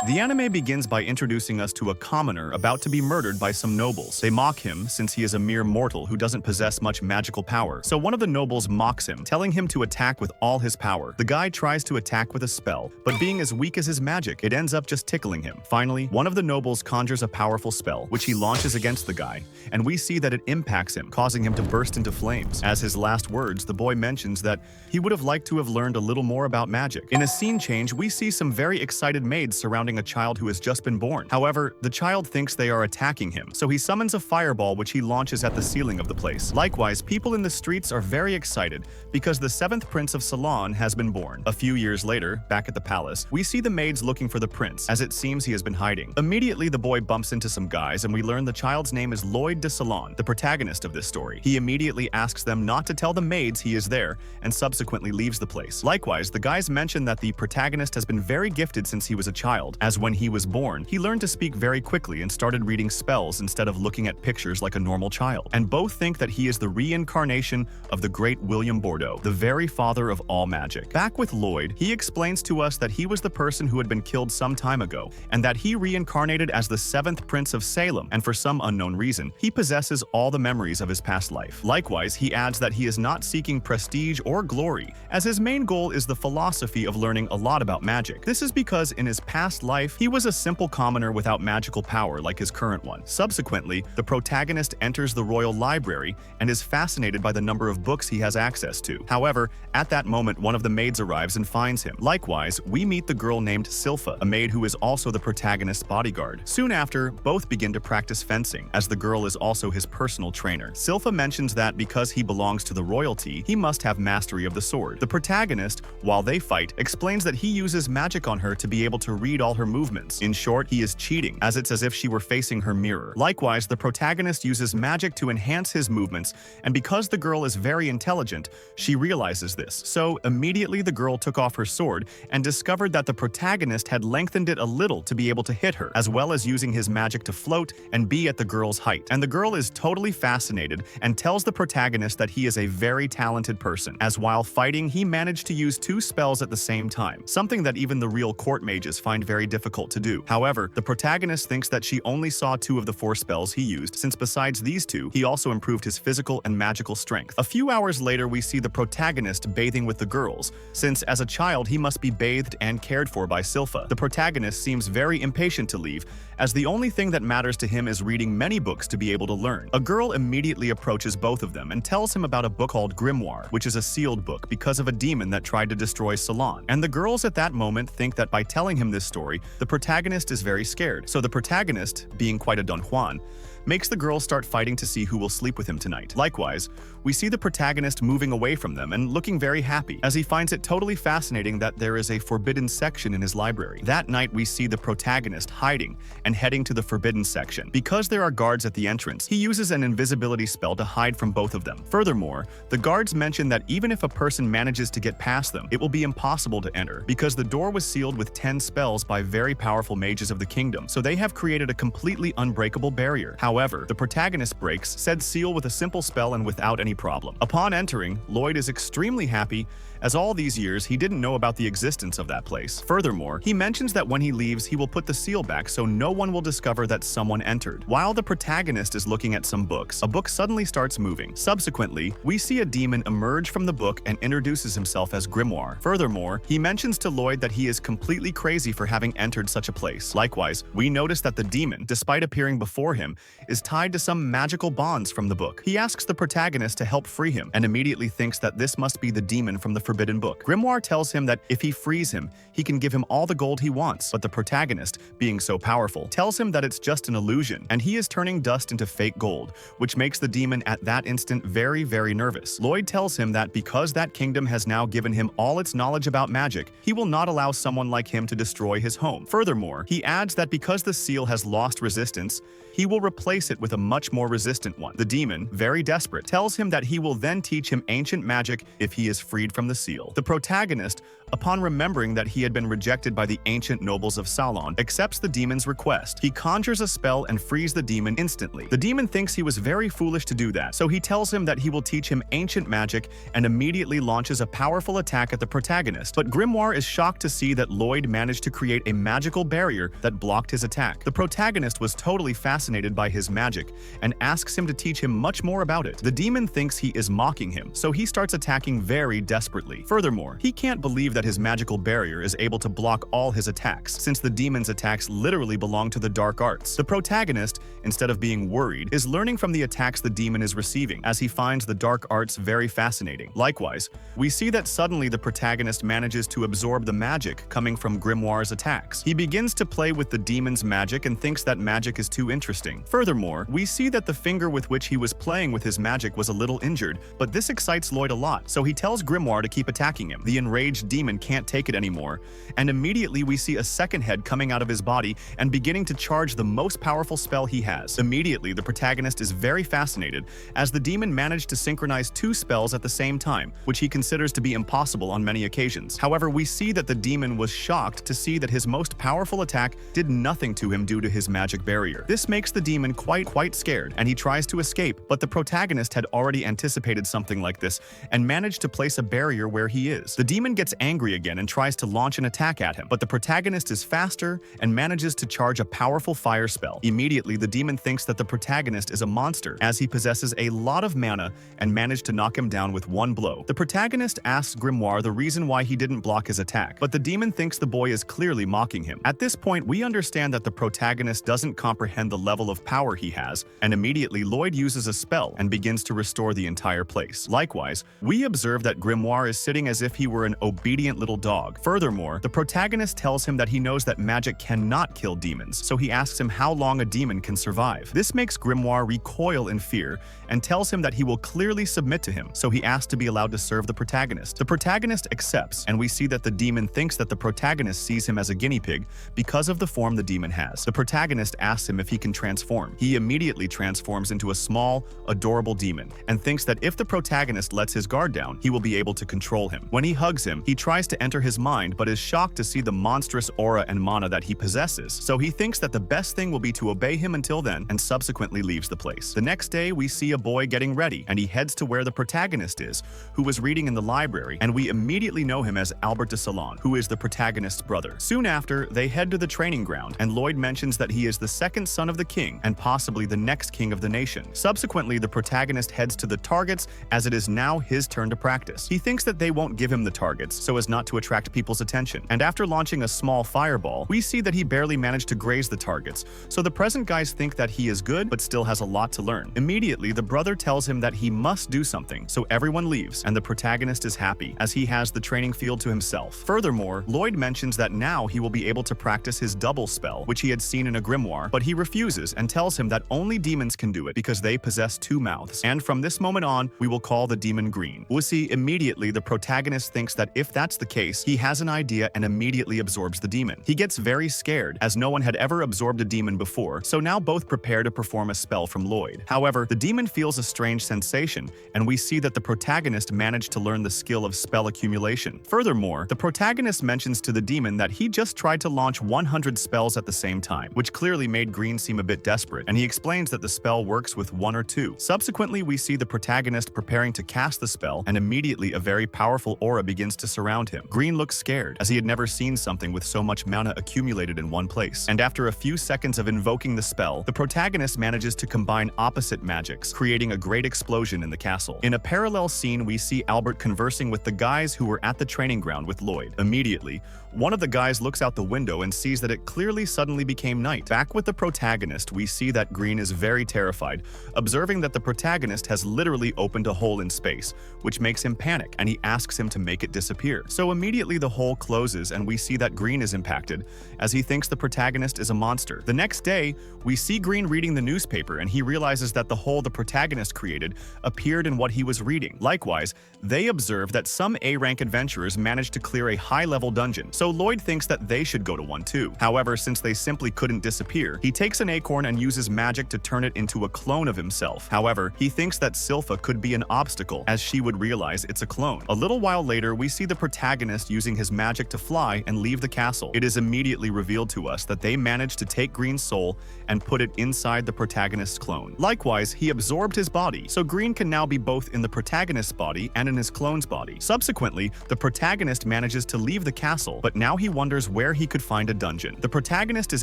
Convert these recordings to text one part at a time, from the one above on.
The anime begins by introducing us to a commoner about to be murdered by some nobles. They mock him since he is a mere mortal who doesn't possess much magical power. So one of the nobles mocks him, telling him to attack with all his power. The guy tries to attack with a spell, but being as weak as his magic, it ends up just tickling him. Finally, one of the nobles conjures a powerful spell, which he launches against the guy, and we see that it impacts him, causing him to burst into flames. As his last words, the boy mentions that he would have liked to have learned a little more about magic. In a scene change, we see some very excited maids surrounding a child who has just been born. However, the child thinks they are attacking him, so he summons a fireball which he launches at the ceiling of the place. Likewise, people in the streets are very excited because the 7th Prince of Ceylon has been born. A few years later, back at the palace, we see the maids looking for the prince, as it seems he has been hiding. Immediately, the boy bumps into some guys, and we learn the child's name is Lloyd de Ceylon, the protagonist of this story. He immediately asks them not to tell the maids he is there, and subsequently leaves the place. Likewise, the guys mention that the protagonist has been very gifted since he was a child, as when he was born, he learned to speak very quickly and started reading spells instead of looking at pictures like a normal child. And both think that he is the reincarnation of the great William Bordeaux, the very father of all magic. Back with Lloyd, he explains to us that he was the person who had been killed some time ago, and that he reincarnated as the 7th Prince of Salem, and for some unknown reason, he possesses all the memories of his past life. Likewise, he adds that he is not seeking prestige or glory, as his main goal is the philosophy of learning a lot about magic. This is because in his past life, he was a simple commoner without magical power like his current one. Subsequently, the protagonist enters the royal library and is fascinated by the number of books he has access to. However, at that moment, one of the maids arrives and finds him. Likewise, we meet the girl named Silpha, a maid who is also the protagonist's bodyguard. Soon after, both begin to practice fencing, as the girl is also his personal trainer. Silpha mentions that because he belongs to the royalty, he must have mastery of the sword. The protagonist, while they fight, explains that he uses magic on her to be able to read all her movements. In short, he is cheating, as it's as if she were facing her mirror. Likewise, the protagonist uses magic to enhance his movements, and because the girl is very intelligent, she realizes this. So immediately the girl took off her sword and discovered that the protagonist had lengthened it a little to be able to hit her, as well as using his magic to float and be at the girl's height. And the girl is totally fascinated and tells the protagonist that he is a very talented person, as while fighting, he managed to use 2 spells at the same time, something that even the real court mages find very difficult to do. However, the protagonist thinks that she only saw 2 of the 4 spells he used, since besides these 2, he also improved his physical and magical strength. A few hours later, we see the protagonist bathing with the girls, since as a child he must be bathed and cared for by Silpha. The protagonist seems very impatient to leave, as the only thing that matters to him is reading many books to be able to learn. A girl immediately approaches both of them and tells him about a book called Grimoire, which is a sealed book because of a demon that tried to destroy Ceylon. And the girls at that moment think that by telling him this story, the protagonist is very scared. So the protagonist, being quite a Don Juan, makes the girls start fighting to see who will sleep with him tonight. Likewise, we see the protagonist moving away from them and looking very happy, as he finds it totally fascinating that there is a forbidden section in his library. That night, we see the protagonist hiding and heading to the forbidden section. Because there are guards at the entrance, he uses an invisibility spell to hide from both of them. Furthermore, the guards mention that even if a person manages to get past them, it will be impossible to enter, because the door was sealed with 10 spells by very powerful mages of the kingdom, so they have created a completely unbreakable barrier. However, the protagonist breaks said seal with a simple spell and without any problem. Upon entering, Lloyd is extremely happy, as all these years he didn't know about the existence of that place. Furthermore, he mentions that when he leaves, he will put the seal back so no one will discover that someone entered. While the protagonist is looking at some books, a book suddenly starts moving. Subsequently, we see a demon emerge from the book and introduces himself as Grimoire. Furthermore, he mentions to Lloyd that he is completely crazy for having entered such a place. Likewise, we notice that the demon, despite appearing before him, is tied to some magical bonds from the book. He asks the protagonist to help free him and immediately thinks that this must be the demon from the forbidden book. Grimoire tells him that if he frees him, he can give him all the gold he wants, but the protagonist, being so powerful, tells him that it's just an illusion and he is turning dust into fake gold, which makes the demon at that instant very, very nervous. Lloyd tells him that because that kingdom has now given him all its knowledge about magic, he will not allow someone like him to destroy his home. Furthermore, he adds that because the seal has lost resistance, he will replace it with a much more resistant one. The demon, very desperate, tells him that he will then teach him ancient magic if he is freed from the seal. The protagonist, upon remembering that he had been rejected by the ancient nobles of Salon, accepts the demon's request. He conjures a spell and frees the demon instantly. The demon thinks he was very foolish to do that, so he tells him that he will teach him ancient magic and immediately launches a powerful attack at the protagonist. But Grimoire is shocked to see that Lloyd managed to create a magical barrier that blocked his attack. The protagonist was totally fascinated by his magic and asks him to teach him much more about it. The demon thinks he is mocking him, so he starts attacking very desperately. Furthermore, he can't believe that his magical barrier is able to block all his attacks, since the demon's attacks literally belong to the dark arts. The protagonist, instead of being worried, is learning from the attacks the demon is receiving, as he finds the dark arts very fascinating. Likewise, we see that suddenly the protagonist manages to absorb the magic coming from Grimoire's attacks. He begins to play with the demon's magic and thinks that magic is too interesting. Furthermore, we see that the finger with which he was playing with his magic was a little injured, but this excites Lloyd a lot, so he tells Grimoire to keep attacking him. The enraged demon can't take it anymore, and immediately we see a second head coming out of his body and beginning to charge the most powerful spell he has. Immediately, the protagonist is very fascinated, as the demon managed to synchronize two spells at the same time, which he considers to be impossible on many occasions. However, we see that the demon was shocked to see that his most powerful attack did nothing to him due to his magic barrier. This makes the demon quite scared, and he tries to escape, but the protagonist had already anticipated something like this and managed to place a barrier where he is. The demon gets angry again and tries to launch an attack at him, but the protagonist is faster and manages to charge a powerful fire spell. Immediately, the demon thinks that the protagonist is a monster, as he possesses a lot of mana and managed to knock him down with one blow. The protagonist asks Grimoire the reason why he didn't block his attack, but the demon thinks the boy is clearly mocking him. At this point, we understand that the protagonist doesn't comprehend the level of power he has, and immediately Lloyd uses a spell and begins to restore the entire place. Likewise, we observe that Grimoire is sitting as if he were an obedient little dog. Furthermore, the protagonist tells him that he knows that magic cannot kill demons, so he asks him how long a demon can survive. This makes Grimoire recoil in fear and tells him that he will clearly submit to him, so he asks to be allowed to serve the protagonist. The protagonist accepts, and we see that the demon thinks that the protagonist sees him as a guinea pig because of the form the demon has. The protagonist asks him if he can transform. He immediately transforms into a small, adorable demon and thinks that if the protagonist lets his guard down, he will be able to control him. When he hugs him, he tries to enter his mind but is shocked to see the monstrous aura and mana that he possesses, so he thinks that the best thing will be to obey him until then and subsequently leaves the place. The next day, we see a boy getting ready, and he heads to where the protagonist is, who was reading in the library, and we immediately know him as Albert de Salon, who is the protagonist's brother. Soon after, they head to the training ground, and Lloyd mentions that he is the second son of the king and possibly the next king of the nation. Subsequently, the protagonist heads to the targets, as it is now his turn to practice. He thinks that they won't give him the targets so as not to attract people's attention, and after launching a small fireball, we see that he barely managed to graze the targets, so the present guys think that he is good but still has a lot to learn. Immediately, the brother tells him that he must do something, so everyone leaves, and the protagonist is happy, as he has the training field to himself. Furthermore, Lloyd mentions that now he will be able to practice his double spell, which he had seen in a grimoire, but he refuses and tells him that only demons can do it because they possess two mouths, and from this moment on, we will call the demon Green. We see immediately the protagonist thinks that if that's the case, he has an idea and immediately absorbs the demon. He gets very scared, as no one had ever absorbed a demon before, so now both prepare to perform a spell from Lloyd. However, the demon feels a strange sensation, and we see that the protagonist managed to learn the skill of spell accumulation. Furthermore, the protagonist mentions to the demon that he just tried to launch 100 spells at the same time, which clearly made Green seem a bit desperate, and he explains that the spell works with one or two. Subsequently, we see the protagonist preparing to cast the spell, and immediately a very powerful aura begins to surround him. Green looks scared, as he had never seen something with so much mana accumulated in one place. And after a few seconds of invoking the spell, the protagonist manages to combine opposite magics, creating a great explosion in the castle. In a parallel scene, we see Albert conversing with the guys who were at the training ground with Lloyd. Immediately, one of the guys looks out the window and sees that it clearly suddenly became night. Back with the protagonist, we see that Green is very terrified, observing that the protagonist has literally opened a hole in space, which makes him panic, and he asks him to make it disappear. So immediately the hole closes, and we see that Green is impacted, as he thinks the protagonist is a monster. The next day, we see Green reading the newspaper, and he realizes that the hole the protagonist created appeared in what he was reading. Likewise, they observe that some A-rank adventurers managed to clear a high-level dungeon, so so Lloyd thinks that they should go to one too. However, since they simply couldn't disappear, he takes an acorn and uses magic to turn it into a clone of himself. However, he thinks that Silpha could be an obstacle, as she would realize it's a clone. A little while later, we see the protagonist using his magic to fly and leave the castle. It is immediately revealed to us that they managed to take Green's soul and put it inside the protagonist's clone. Likewise, he absorbed his body, so Green can now be both in the protagonist's body and in his clone's body. Subsequently, the protagonist manages to leave the castle, but now he wonders where he could find a dungeon. The protagonist is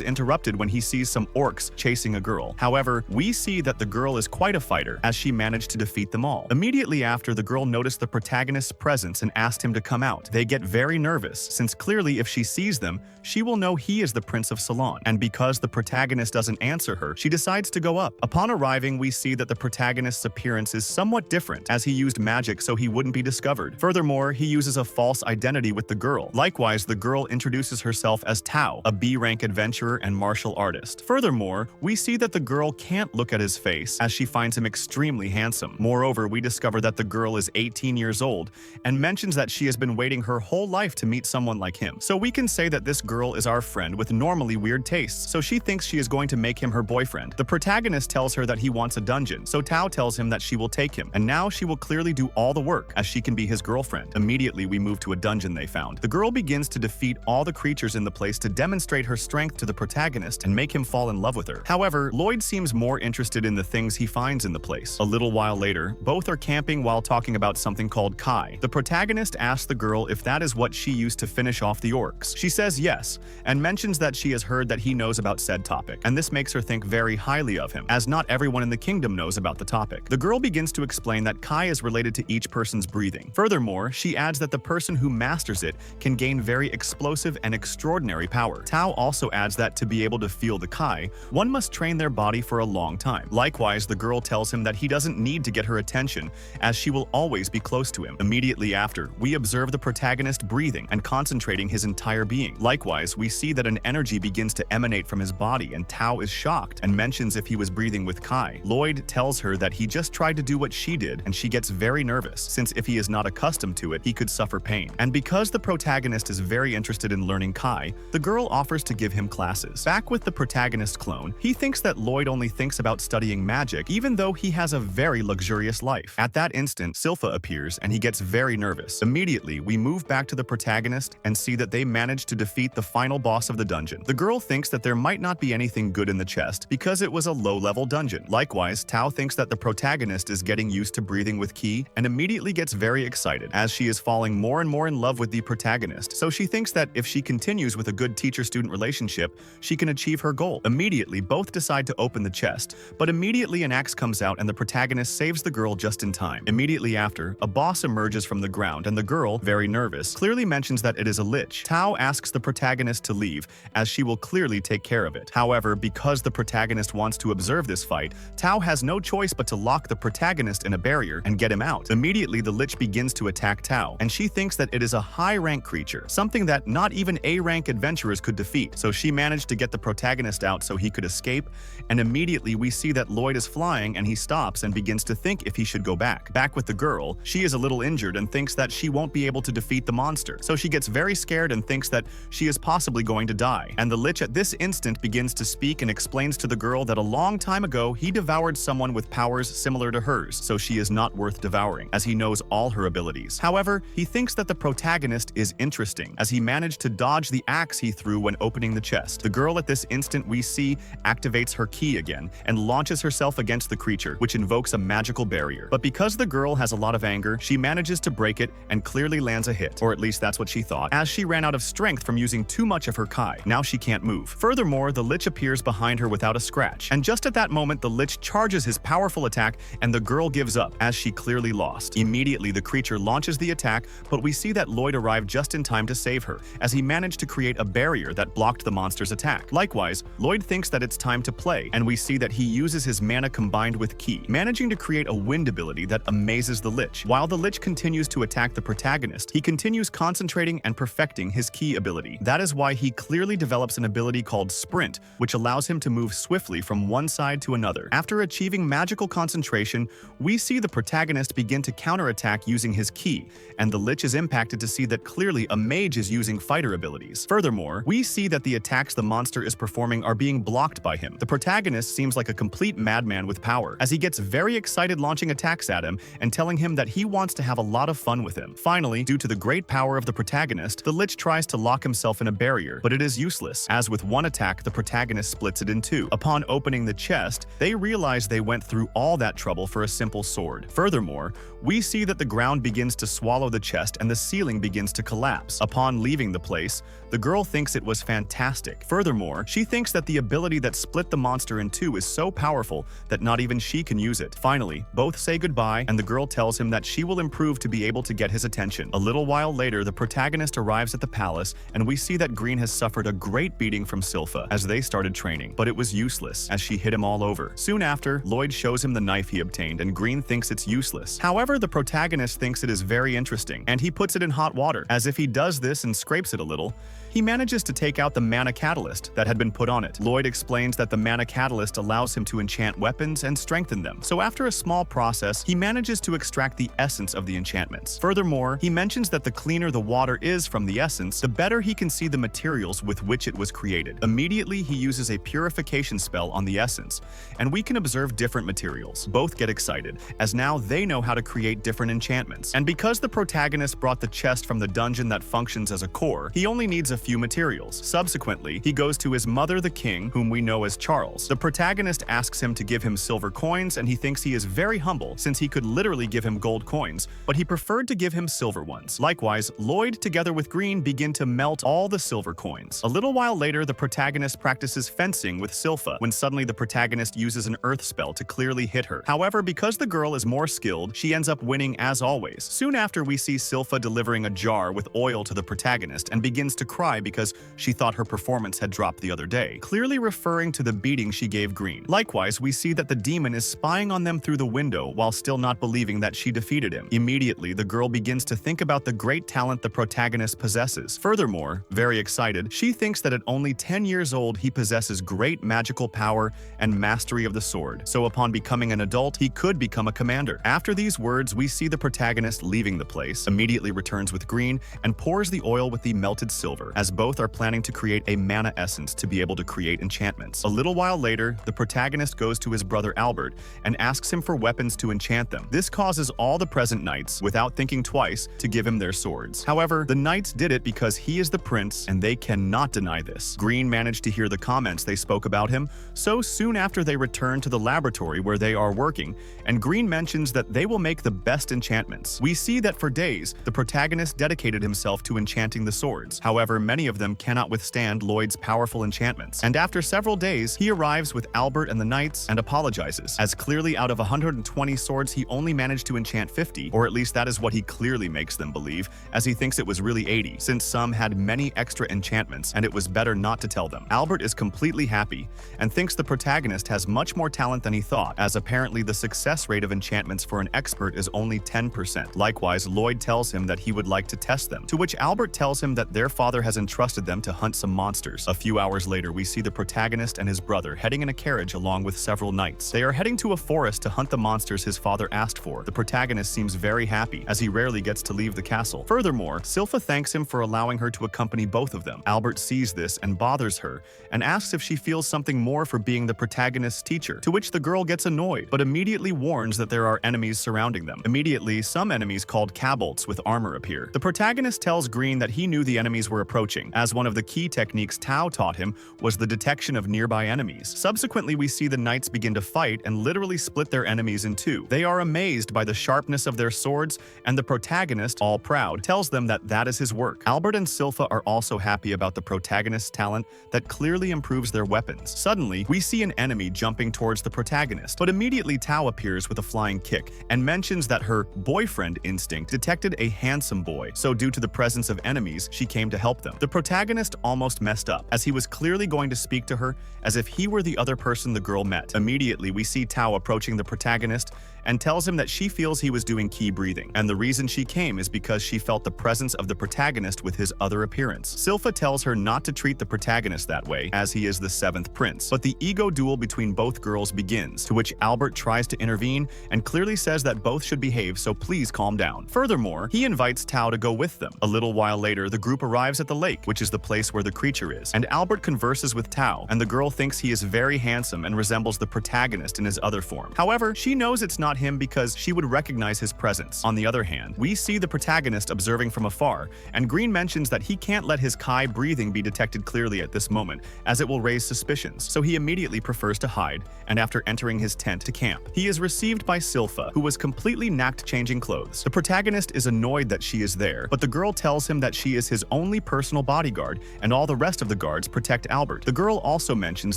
interrupted when he sees some orcs chasing a girl. However, we see that the girl is quite a fighter, as she managed to defeat them all. Immediately after, the girl noticed the protagonist's presence and asked him to come out. They get very nervous, since clearly if she sees them, she will know he is the Prince of Ceylon. And because the protagonist doesn't answer her, she decides to go up. Upon arriving, we see that the protagonist's appearance is somewhat different, as he used magic so he wouldn't be discovered. Furthermore, he uses a false identity with the girl. Likewise, the girl introduces herself as Tao, a B-rank adventurer and martial artist. Furthermore, we see that the girl can't look at his face, as she finds him extremely handsome. Moreover, we discover that the girl is 18 years old and mentions that she has been waiting her whole life to meet someone like him. So we can say that this girl is our friend with normally weird tastes, so she thinks she is going to make him her boyfriend. The protagonist tells her that he wants a dungeon, so Tao tells him that she will take him, and now she will clearly do all the work, as she can be his girlfriend. Immediately, we move to a dungeon they found. The girl begins to defeat all the creatures in the place to demonstrate her strength to the protagonist and make him fall in love with her. However, Lloyd seems more interested in the things he finds in the place. A little while later, both are camping while talking about something called Kai. The protagonist asks the girl if that is what she used to finish off the orcs. She says yes, and mentions that she has heard that he knows about said topic, and this makes her think very highly of him, as not everyone in the kingdom knows about the topic. The girl begins to explain that Kai is related to each person's breathing. Furthermore, she adds that the person who masters it can gain very explosive and extraordinary power. Tao also adds that to be able to feel the Kai, one must train their body for a long time. Likewise, the girl tells him that he doesn't need to get her attention, as she will always be close to him. Immediately after, we observe the protagonist breathing and concentrating his entire being. Likewise, we see that an energy begins to emanate from his body, and Tao is shocked and mentions if he was breathing with Kai. Lloyd tells her that he just tried to do what she did, and she gets very nervous, since if he is not accustomed to it, he could suffer pain. And because the protagonist is very interested in learning Kai, the girl offers to give him classes. Back with the protagonist clone, he thinks that Lloyd only thinks about studying magic, even though he has a very luxurious life. At that instant, Silpha appears, and he gets very nervous. Immediately, we move back to the protagonist and see that they managed to defeat the final boss of the dungeon. The girl thinks that there might not be anything good in the chest because it was a low-level dungeon. Likewise, Tao thinks that the protagonist is getting used to breathing with Ki and immediately gets very excited, as she is falling more and more in love with the protagonist. So she thinks that if she continues with a good teacher-student relationship, she can achieve her goal. Immediately, both decide to open the chest, but immediately an axe comes out and the protagonist saves the girl just in time. Immediately after, a boss emerges from the ground and the girl, very nervous, clearly mentions that it is a lich. Tao asks the protagonist to leave, as she will clearly take care of it. However, because the protagonist wants to observe this fight, Tao has no choice but to lock the protagonist in a barrier and get him out. Immediately, the lich begins to attack Tao, and she thinks that it is a high-rank creature, something that not even A-rank adventurers could defeat. So she managed to get the protagonist out so he could escape, and immediately we see that Lloyd is flying and he stops and begins to think if he should go back. Back with the girl, she is a little injured and thinks that she won't be able to defeat the monster, so she gets very scared and thinks that she is possibly going to die. And the lich at this instant begins to speak and explains to the girl that a long time ago he devoured someone with powers similar to hers, so she is not worth devouring, as he knows all her abilities. However, he thinks that the protagonist is interesting, as he managed to dodge the axe he threw when opening the chest. The girl at this instant we see activates her ki again and launches herself against the creature, which invokes a magical barrier. But because the girl has a lot of anger, she manages to break it and clearly lands a hit, or at least that's what she thought, as she ran out of strength from using too much of her kai. Now she can't move. Furthermore, the lich appears behind her without a scratch, and just at that moment the lich charges his powerful attack and the girl gives up, as she clearly lost. Immediately the creature launches the attack, but we see that Lloyd arrived just in time to save her, as he managed to create a barrier that blocked the monster's attack. Likewise, Lloyd thinks that it's time to play, and we see that he uses his mana combined with ki, managing to create a wind ability that amazes the lich. While the lich continues to attack the protagonist, he continues concentrating and perfecting his ki ability. That is why he clearly develops an ability called Sprint, which allows him to move swiftly from one side to another. After achieving magical concentration, we see the protagonist begin to counterattack using his ki, and the lich is impacted to see that clearly a mage is using fighter abilities. Furthermore, we see that the attacks the monster is performing are being blocked by him. The protagonist seems like a complete madman with power, as he gets very excited launching attacks at him and telling him that he wants to have a lot of fun with him. Finally, due to the great power of the protagonist, the Lich tries to lock himself in a barrier, but it is useless, as with one attack the protagonist splits it in two. Upon opening the chest, they realize they went through all that trouble for a simple sword. Furthermore, we see that the ground begins to swallow the chest and the ceiling begins to collapse. Upon leaving the place, the girl thinks it was fantastic. Furthermore, she thinks that the ability that split the monster in two is so powerful that not even she can use it. Finally, both say goodbye, and the girl tells him that she will improve to be able to get his attention. A little while later, the protagonist arrives at the palace, and we see that Green has suffered a great beating from Silpha as they started training, but it was useless as she hit him all over. Soon after, Lloyd shows him the knife he obtained, and Green thinks it's useless. However, the protagonist thinks it is very interesting, and he puts it in hot water. As if he does this and scrapes it a little, he manages to take out the mana catalyst that had been put on it. Lloyd explains that the mana catalyst allows him to enchant weapons and strengthen them. So after a small process, he manages to extract the essence of the enchantments. Furthermore, he mentions that the cleaner the water is from the essence, the better he can see the materials with which it was created. Immediately, he uses a purification spell on the essence, and we can observe different materials. Both get excited, as now they know how to create different enchantments. And because the protagonist brought the chest from the dungeon that functions as a core, he only needs a few materials. Subsequently, he goes to his mother, the king, whom we know as Charles. The protagonist asks him to give him silver coins, and he thinks he is very humble since he could literally give him gold coins, but he preferred to give him silver ones. Likewise, Lloyd together with Green begin to melt all the silver coins. A little while later, the protagonist practices fencing with Silpha, when suddenly the protagonist uses an earth spell to clearly hit her. However, because the girl is more skilled, she ends up winning as always. Soon after, we see Silpha delivering a jar with oil to the protagonist and begins to cry because she thought her performance had dropped the other day, clearly referring to the beating she gave Green. Likewise, we see that the demon is spying on them through the window while still not believing that she defeated him. Immediately, the girl begins to think about the great talent the protagonist possesses. Furthermore, very excited, she thinks that at only 10 years old he possesses great magical power and mastery of the sword, so upon becoming an adult, he could become a commander. After these words, we see the protagonist leaving the place, immediately returns with Green, and pours the oil with the melted silver, as both are planning to create a mana essence to be able to create enchantments. A little while later, the protagonist goes to his brother Albert and asks him for weapons to enchant them. This causes all the present knights, without thinking twice, to give him their swords. However, the knights did it because he is the prince and they cannot deny this. Green managed to hear the comments they spoke about him, so soon after they return to the laboratory where they are working, and Green mentions that they will make the best enchantments. We see that for days, the protagonist dedicated himself to enchanting the swords. However, many of them cannot withstand Lloyd's powerful enchantments, and after several days, he arrives with Albert and the knights and apologizes, as clearly out of 120 swords he only managed to enchant 50, or at least that is what he clearly makes them believe, as he thinks it was really 80, since some had many extra enchantments and it was better not to tell them. Albert is completely happy and thinks the protagonist has much more talent than he thought, as apparently the success rate of enchantments for an expert is only 10%. Likewise, Lloyd tells him that he would like to test them, to which Albert tells him that their father has entrusted them to hunt some monsters. A few hours later, we see the protagonist and his brother heading in a carriage along with several knights. They are heading to a forest to hunt the monsters his father asked for. The protagonist seems very happy, as he rarely gets to leave the castle. Furthermore, Silpha thanks him for allowing her to accompany both of them. Albert sees this and bothers her, and asks if she feels something more for being the protagonist's teacher, to which the girl gets annoyed, but immediately warns that there are enemies surrounding them. Immediately, some enemies called Cabolts with armor appear. The protagonist tells Green that he knew the enemies were approaching, as one of the key techniques Tao taught him was the detection of nearby enemies. Subsequently, we see the knights begin to fight and literally split their enemies in two. They are amazed by the sharpness of their swords, and the protagonist, all proud, tells them that that is his work. Albert and Silpha are also happy about the protagonist's talent that clearly improves their weapons. Suddenly, we see an enemy jumping towards the protagonist, but immediately Tao appears with a flying kick and mentions that her boyfriend instinct detected a handsome boy, so due to the presence of enemies, she came to help them. them. The protagonist almost messed up, as he was clearly going to speak to her as if he were the other person the girl met. Immediately, we see Tao approaching the protagonist and tells him that she feels he was doing key breathing, and the reason she came is because she felt the presence of the protagonist with his other appearance. Silpha tells her not to treat the protagonist that way, as he is the 7th prince. But the ego duel between both girls begins, to which Albert tries to intervene and clearly says that both should behave, so please calm down. Furthermore, he invites Tao to go with them. A little while later, the group arrives at the lake, which is the place where the creature is, and Albert converses with Tao, and the girl thinks he is very handsome and resembles the protagonist in his other form. However, she knows it's not him because she would recognize his presence. On the other hand, we see the protagonist observing from afar, and Green mentions that he can't let his Kai breathing be detected clearly at this moment, as it will raise suspicions, so he immediately prefers to hide, and after entering his tent to camp, he is received by Silpha, who was completely nacked changing clothes. The protagonist is annoyed that she is there, but the girl tells him that she is his only personal bodyguard, and all the rest of the guards protect Albert. The girl also mentions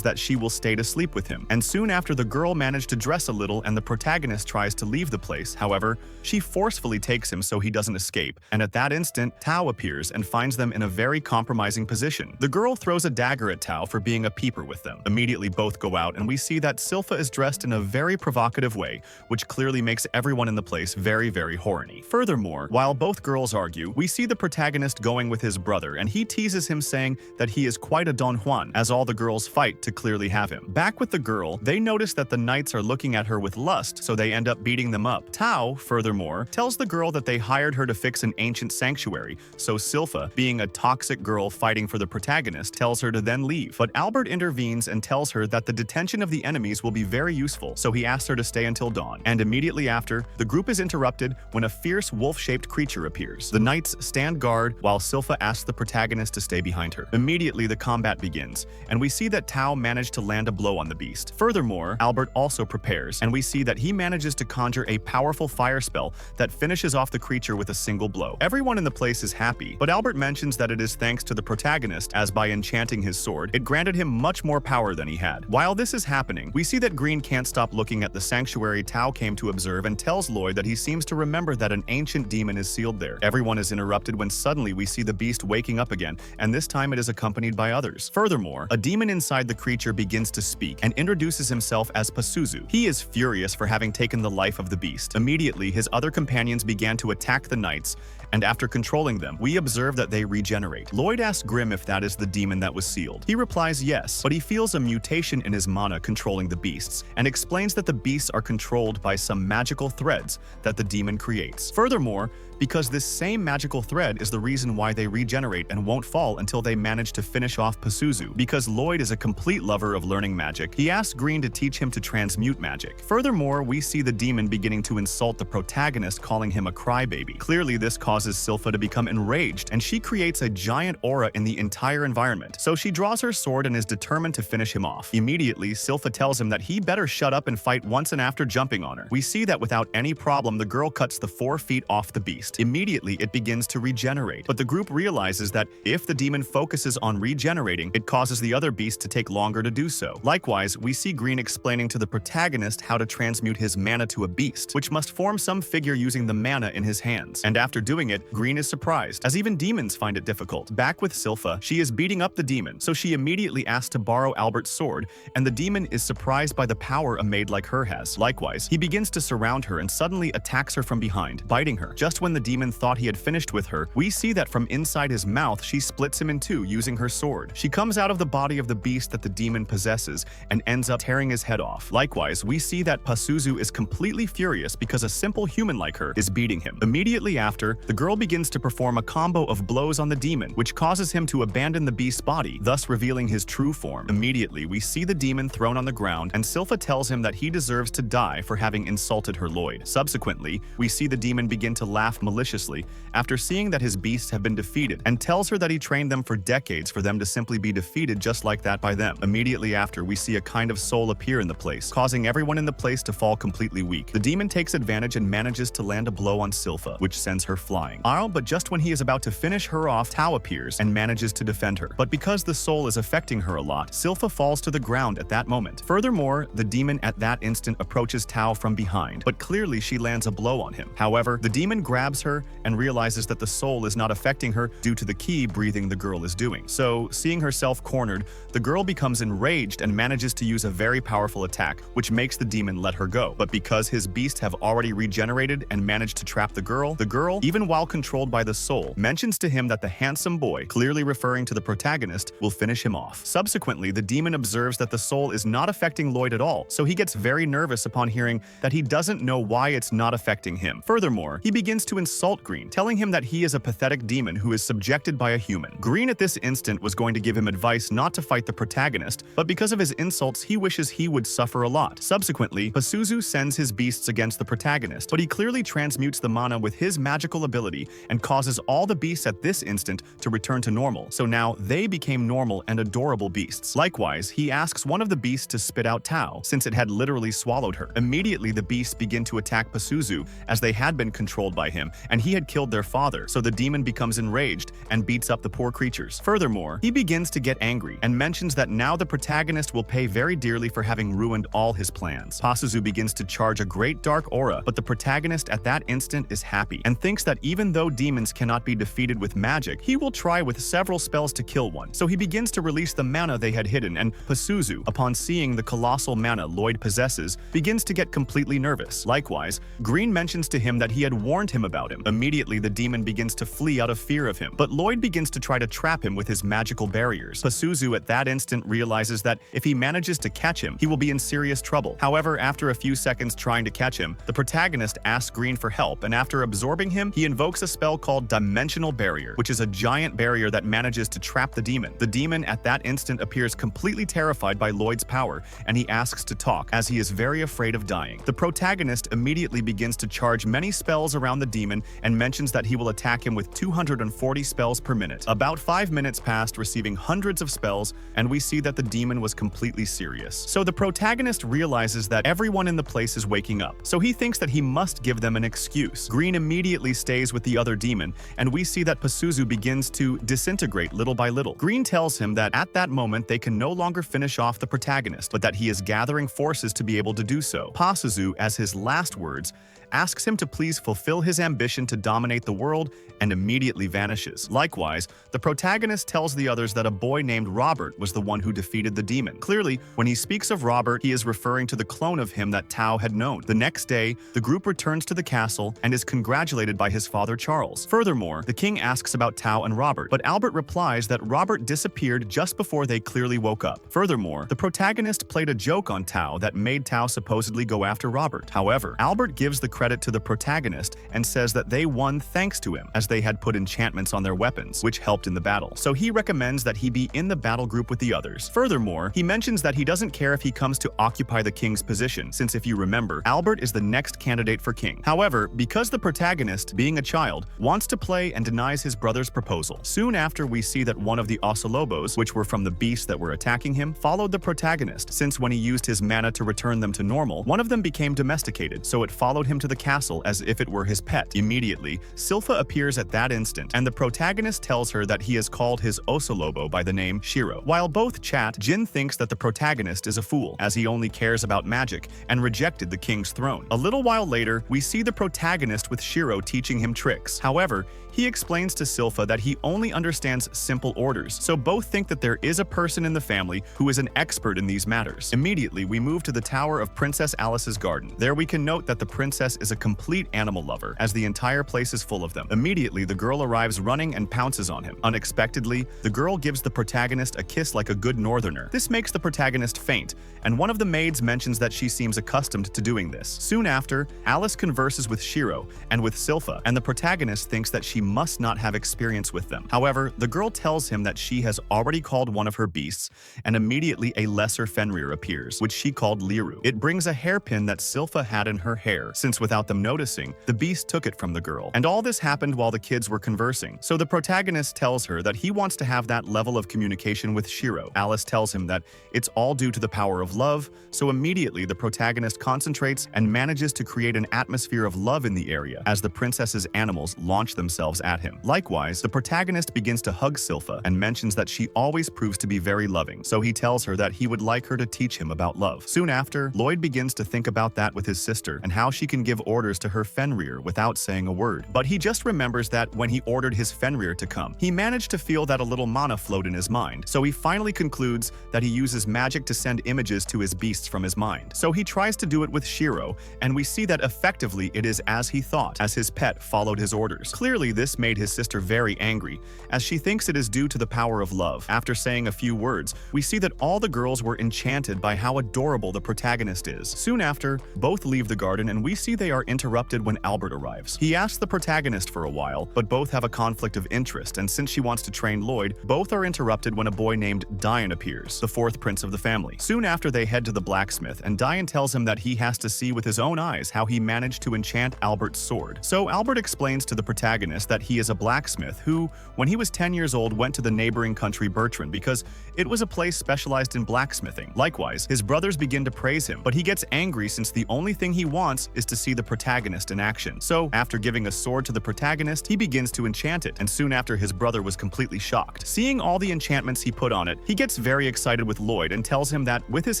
that she will stay to sleep with him, and soon after the girl managed to dress a little and the protagonist tries to leave the place. However, she forcefully takes him so he doesn't escape, and at that instant, Tao appears and finds them in a very compromising position. The girl throws a dagger at Tao for being a peeper with them. Immediately both go out, and we see that Silpha is dressed in a very provocative way, which clearly makes everyone in the place very, very horny. Furthermore, while both girls argue, we see the protagonist going with his brother, and he teases him saying that he is quite a Don Juan, as all the girls fight to clearly have him. Back with the girl, they notice that the knights are looking at her with lust, so they end up beating them up. Tao, furthermore, tells the girl that they hired her to fix an ancient sanctuary, so Silpha, being a toxic girl fighting for the protagonist, tells her to then leave. But Albert intervenes and tells her that the detention of the enemies will be very useful, so he asks her to stay until dawn. And immediately after, the group is interrupted when a fierce wolf-shaped creature appears. The knights stand guard while Silpha asks the protagonist to stay behind her. Immediately, the combat begins, and we see that Tao managed to land a blow on the beast. Furthermore, Albert also prepares, and we see that he manages to conjure a powerful fire spell that finishes off the creature with a single blow. Everyone in the place is happy, but Albert mentions that it is thanks to the protagonist, as by enchanting his sword, it granted him much more power than he had. While this is happening, we see that Green can't stop looking at the sanctuary Tao came to observe and tells Lloyd that he seems to remember that an ancient demon is sealed there. Everyone is interrupted when suddenly we see the beast waking up again, and this time it is accompanied by others. Furthermore, a demon inside the creature begins to speak and introduces himself as Puzzu. He is furious for having taken the life of the beast. Immediately, his other companions began to attack the knights, and after controlling them, we observe that they regenerate. Lloyd asks Grim if that is the demon that was sealed. He replies yes, but he feels a mutation in his mana controlling the beasts, and explains that the beasts are controlled by some magical threads that the demon creates. Furthermore, because this same magical thread is the reason why they regenerate and won't fall until they manage to finish off Puzzu. Because Lloyd is a complete lover of learning magic, he asks Green to teach him to transmute magic. Furthermore, we see the demon beginning to insult the protagonist, calling him a crybaby. Clearly, this causes Silpha to become enraged, and she creates a giant aura in the entire environment. So she draws her sword and is determined to finish him off. Immediately, Silpha tells him that he better shut up and fight once, and after jumping on her, we see that without any problem, the girl cuts the 4 feet off the beast. Immediately, it begins to regenerate, but the group realizes that if the demon focuses on regenerating, it causes the other beast to take longer to do so. Likewise, we see Green explaining to the protagonist how to transmute his mana to a beast, which must form some figure using the mana in his hands. And after doing it, Green is surprised, as even demons find it difficult. Back with Silpha, she is beating up the demon, so she immediately asks to borrow Albert's sword, and the demon is surprised by the power a maid like her has. Likewise, he begins to surround her and suddenly attacks her from behind, biting her. Just when the demon thought he had finished with her, we see that from inside his mouth, she splits him in two using her sword. She comes out of the body of the beast that the demon possesses and ends up tearing his head off. Likewise, we see that Puzzu is completely furious because a simple human like her is beating him. Immediately after, the girl begins to perform a combo of blows on the demon, which causes him to abandon the beast's body, thus revealing his true form. Immediately, we see the demon thrown on the ground, and Silpha tells him that he deserves to die for having insulted her Lloyd. Subsequently, we see the demon begin to laugh maliciously after seeing that his beasts have been defeated, and tells her that he trained them for decades for them to simply be defeated just like that by them. Immediately after, we see a kind of soul appear in the place, causing everyone in the place to fall completely weak. The demon takes advantage and manages to land a blow on Silpha, which sends her flying. terrifying. But just when he is about to finish her off, Tao appears and manages to defend her. But because the soul is affecting her a lot, Silpha falls to the ground at that moment. Furthermore, the demon at that instant approaches Tao from behind, but clearly she lands a blow on him. However, the demon grabs her and realizes that the soul is not affecting her due to the key breathing the girl is doing. So, seeing herself cornered, the girl becomes enraged and manages to use a very powerful attack, which makes the demon let her go. But because his beasts have already regenerated and managed to trap the girl, even while controlled by the soul, mentions to him that the handsome boy, clearly referring to the protagonist, will finish him off. Subsequently, the demon observes that the soul is not affecting Lloyd at all, so he gets very nervous upon hearing that he doesn't know why it's not affecting him. Furthermore, he begins to insult Green, telling him that he is a pathetic demon who is subjected by a human. Green at this instant was going to give him advice not to fight the protagonist, but because of his insults, he wishes he would suffer a lot. Subsequently, Puzzu sends his beasts against the protagonist, but he clearly transmutes the mana with his magical ability and causes all the beasts at this instant to return to normal, so now they became normal and adorable beasts. Likewise, he asks one of the beasts to spit out Tao, since it had literally swallowed her. Immediately, the beasts begin to attack Puzzu, as they had been controlled by him, and he had killed their father, so the demon becomes enraged and beats up the poor creatures. Furthermore, he begins to get angry and mentions that now the protagonist will pay very dearly for having ruined all his plans. Puzzu begins to charge a great dark aura, but the protagonist at that instant is happy and thinks that even though demons cannot be defeated with magic, he will try with several spells to kill one. So he begins to release the mana they had hidden, and Puzzu, upon seeing the colossal mana Lloyd possesses, begins to get completely nervous. Likewise, Green mentions to him that he had warned him about him. Immediately, the demon begins to flee out of fear of him, but Lloyd begins to try to trap him with his magical barriers. Puzzu at that instant realizes that if he manages to catch him, he will be in serious trouble. However, after a few seconds trying to catch him, the protagonist asks Green for help, and after absorbing him, he invokes a spell called Dimensional Barrier, which is a giant barrier that manages to trap the demon. The demon at that instant appears completely terrified by Lloyd's power, and he asks to talk, as he is very afraid of dying. The protagonist immediately begins to charge many spells around the demon and mentions that he will attack him with 240 spells per minute. About 5 minutes passed, receiving hundreds of spells, and we see that the demon was completely serious. So the protagonist realizes that everyone in the place is waking up, so he thinks that he must give them an excuse. Green immediately stays with the other demon, and we see that Puzzu begins to disintegrate little by little. Green tells him that at that moment they can no longer finish off the protagonist, but that he is gathering forces to be able to do so. Puzzu, as his last words, asks him to please fulfill his ambition to dominate the world, and immediately vanishes. Likewise, the protagonist tells the others that a boy named Robert was the one who defeated the demon. Clearly, when he speaks of Robert, he is referring to the clone of him that Tao had known. The next day, the group returns to the castle and is congratulated by his father Charles. Furthermore, the king asks about Tao and Robert, but Albert replies that Robert disappeared just before they clearly woke up. Furthermore, the protagonist played a joke on Tao that made Tao supposedly go after Robert. However, Albert gives the credit to the protagonist and says that they won thanks to him, as they had put enchantments on their weapons, which helped in the battle. So he recommends that he be in the battle group with the others. Furthermore, he mentions that he doesn't care if he comes to occupy the king's position, since if you remember, Albert is the next candidate for king. However, because the protagonist, being a child, wants to play and denies his brother's proposal. Soon after, we see that one of the ocelobos, which were from the beasts that were attacking him, followed the protagonist, since when he used his mana to return them to normal, one of them became domesticated, so it followed him to the castle as if it were his pet. Immediately, Silpha appears at that instant, and the protagonist tells her that he has called his ocelobo by the name Shiro. While both chat, Jin thinks that the protagonist is a fool, as he only cares about magic, and rejected the king's throne. A little while later, we see the protagonist with Shiro teaching him tricks. However, he explains to Silpha that he only understands simple orders, so both think that there is a person in the family who is an expert in these matters. Immediately, we move to the tower of Princess Alice's garden. There we can note that the princess is a complete animal lover, as the entire place is full of them. Immediately, the girl arrives running and pounces on him. Unexpectedly, the girl gives the protagonist a kiss like a good northerner. This makes the protagonist faint, and one of the maids mentions that she seems accustomed to doing this. Soon after, Alice converses with Shiro and with Silpha, and the protagonist thinks that she must not have experience with them. However, the girl tells him that she has already called one of her beasts, and immediately a lesser Fenrir appears, which she called Liru. It brings a hairpin that Silpha had in her hair, since without them noticing, the beast took it from the girl. And all this happened while the kids were conversing. So the protagonist tells her that he wants to have that level of communication with Shiro. Alice tells him that it's all due to the power of love, so immediately the protagonist concentrates and manages to create an atmosphere of love in the area as the princess's animals launch themselves at him. Likewise, the protagonist begins to hug Silpha and mentions that she always proves to be very loving, so he tells her that he would like her to teach him about love. Soon after, Lloyd begins to think about that with his sister and how she can give orders to her Fenrir without saying a word. But he just remembers that when he ordered his Fenrir to come, he managed to feel that a little mana float in his mind, so he finally concludes that he uses magic to send images to his beasts from his mind. So he tries to do it with Shiro, and we see that effectively it is as he thought, as his pet followed his orders. Clearly, this made his sister very angry, as she thinks it is due to the power of love. After saying a few words, we see that all the girls were enchanted by how adorable the protagonist is. Soon after, both leave the garden and we see they are interrupted when Albert arrives. He asks the protagonist for a while, but both have a conflict of interest, and since she wants to train Lloyd, both are interrupted when a boy named Dian appears, the fourth prince of the family. Soon after, they head to the blacksmith, and Dian tells him that he has to see with his own eyes how he managed to enchant Albert's sword. So Albert explains to the protagonist that he is a blacksmith who, when he was 10 years old, went to the neighboring country Bertrand because it was a place specialized in blacksmithing. Likewise, his brothers begin to praise him, but he gets angry since the only thing he wants is to see the protagonist in action. So, after giving a sword to the protagonist, he begins to enchant it, and soon after his brother was completely shocked. Seeing all the enchantments he put on it, he gets very excited with Lloyd and tells him that with his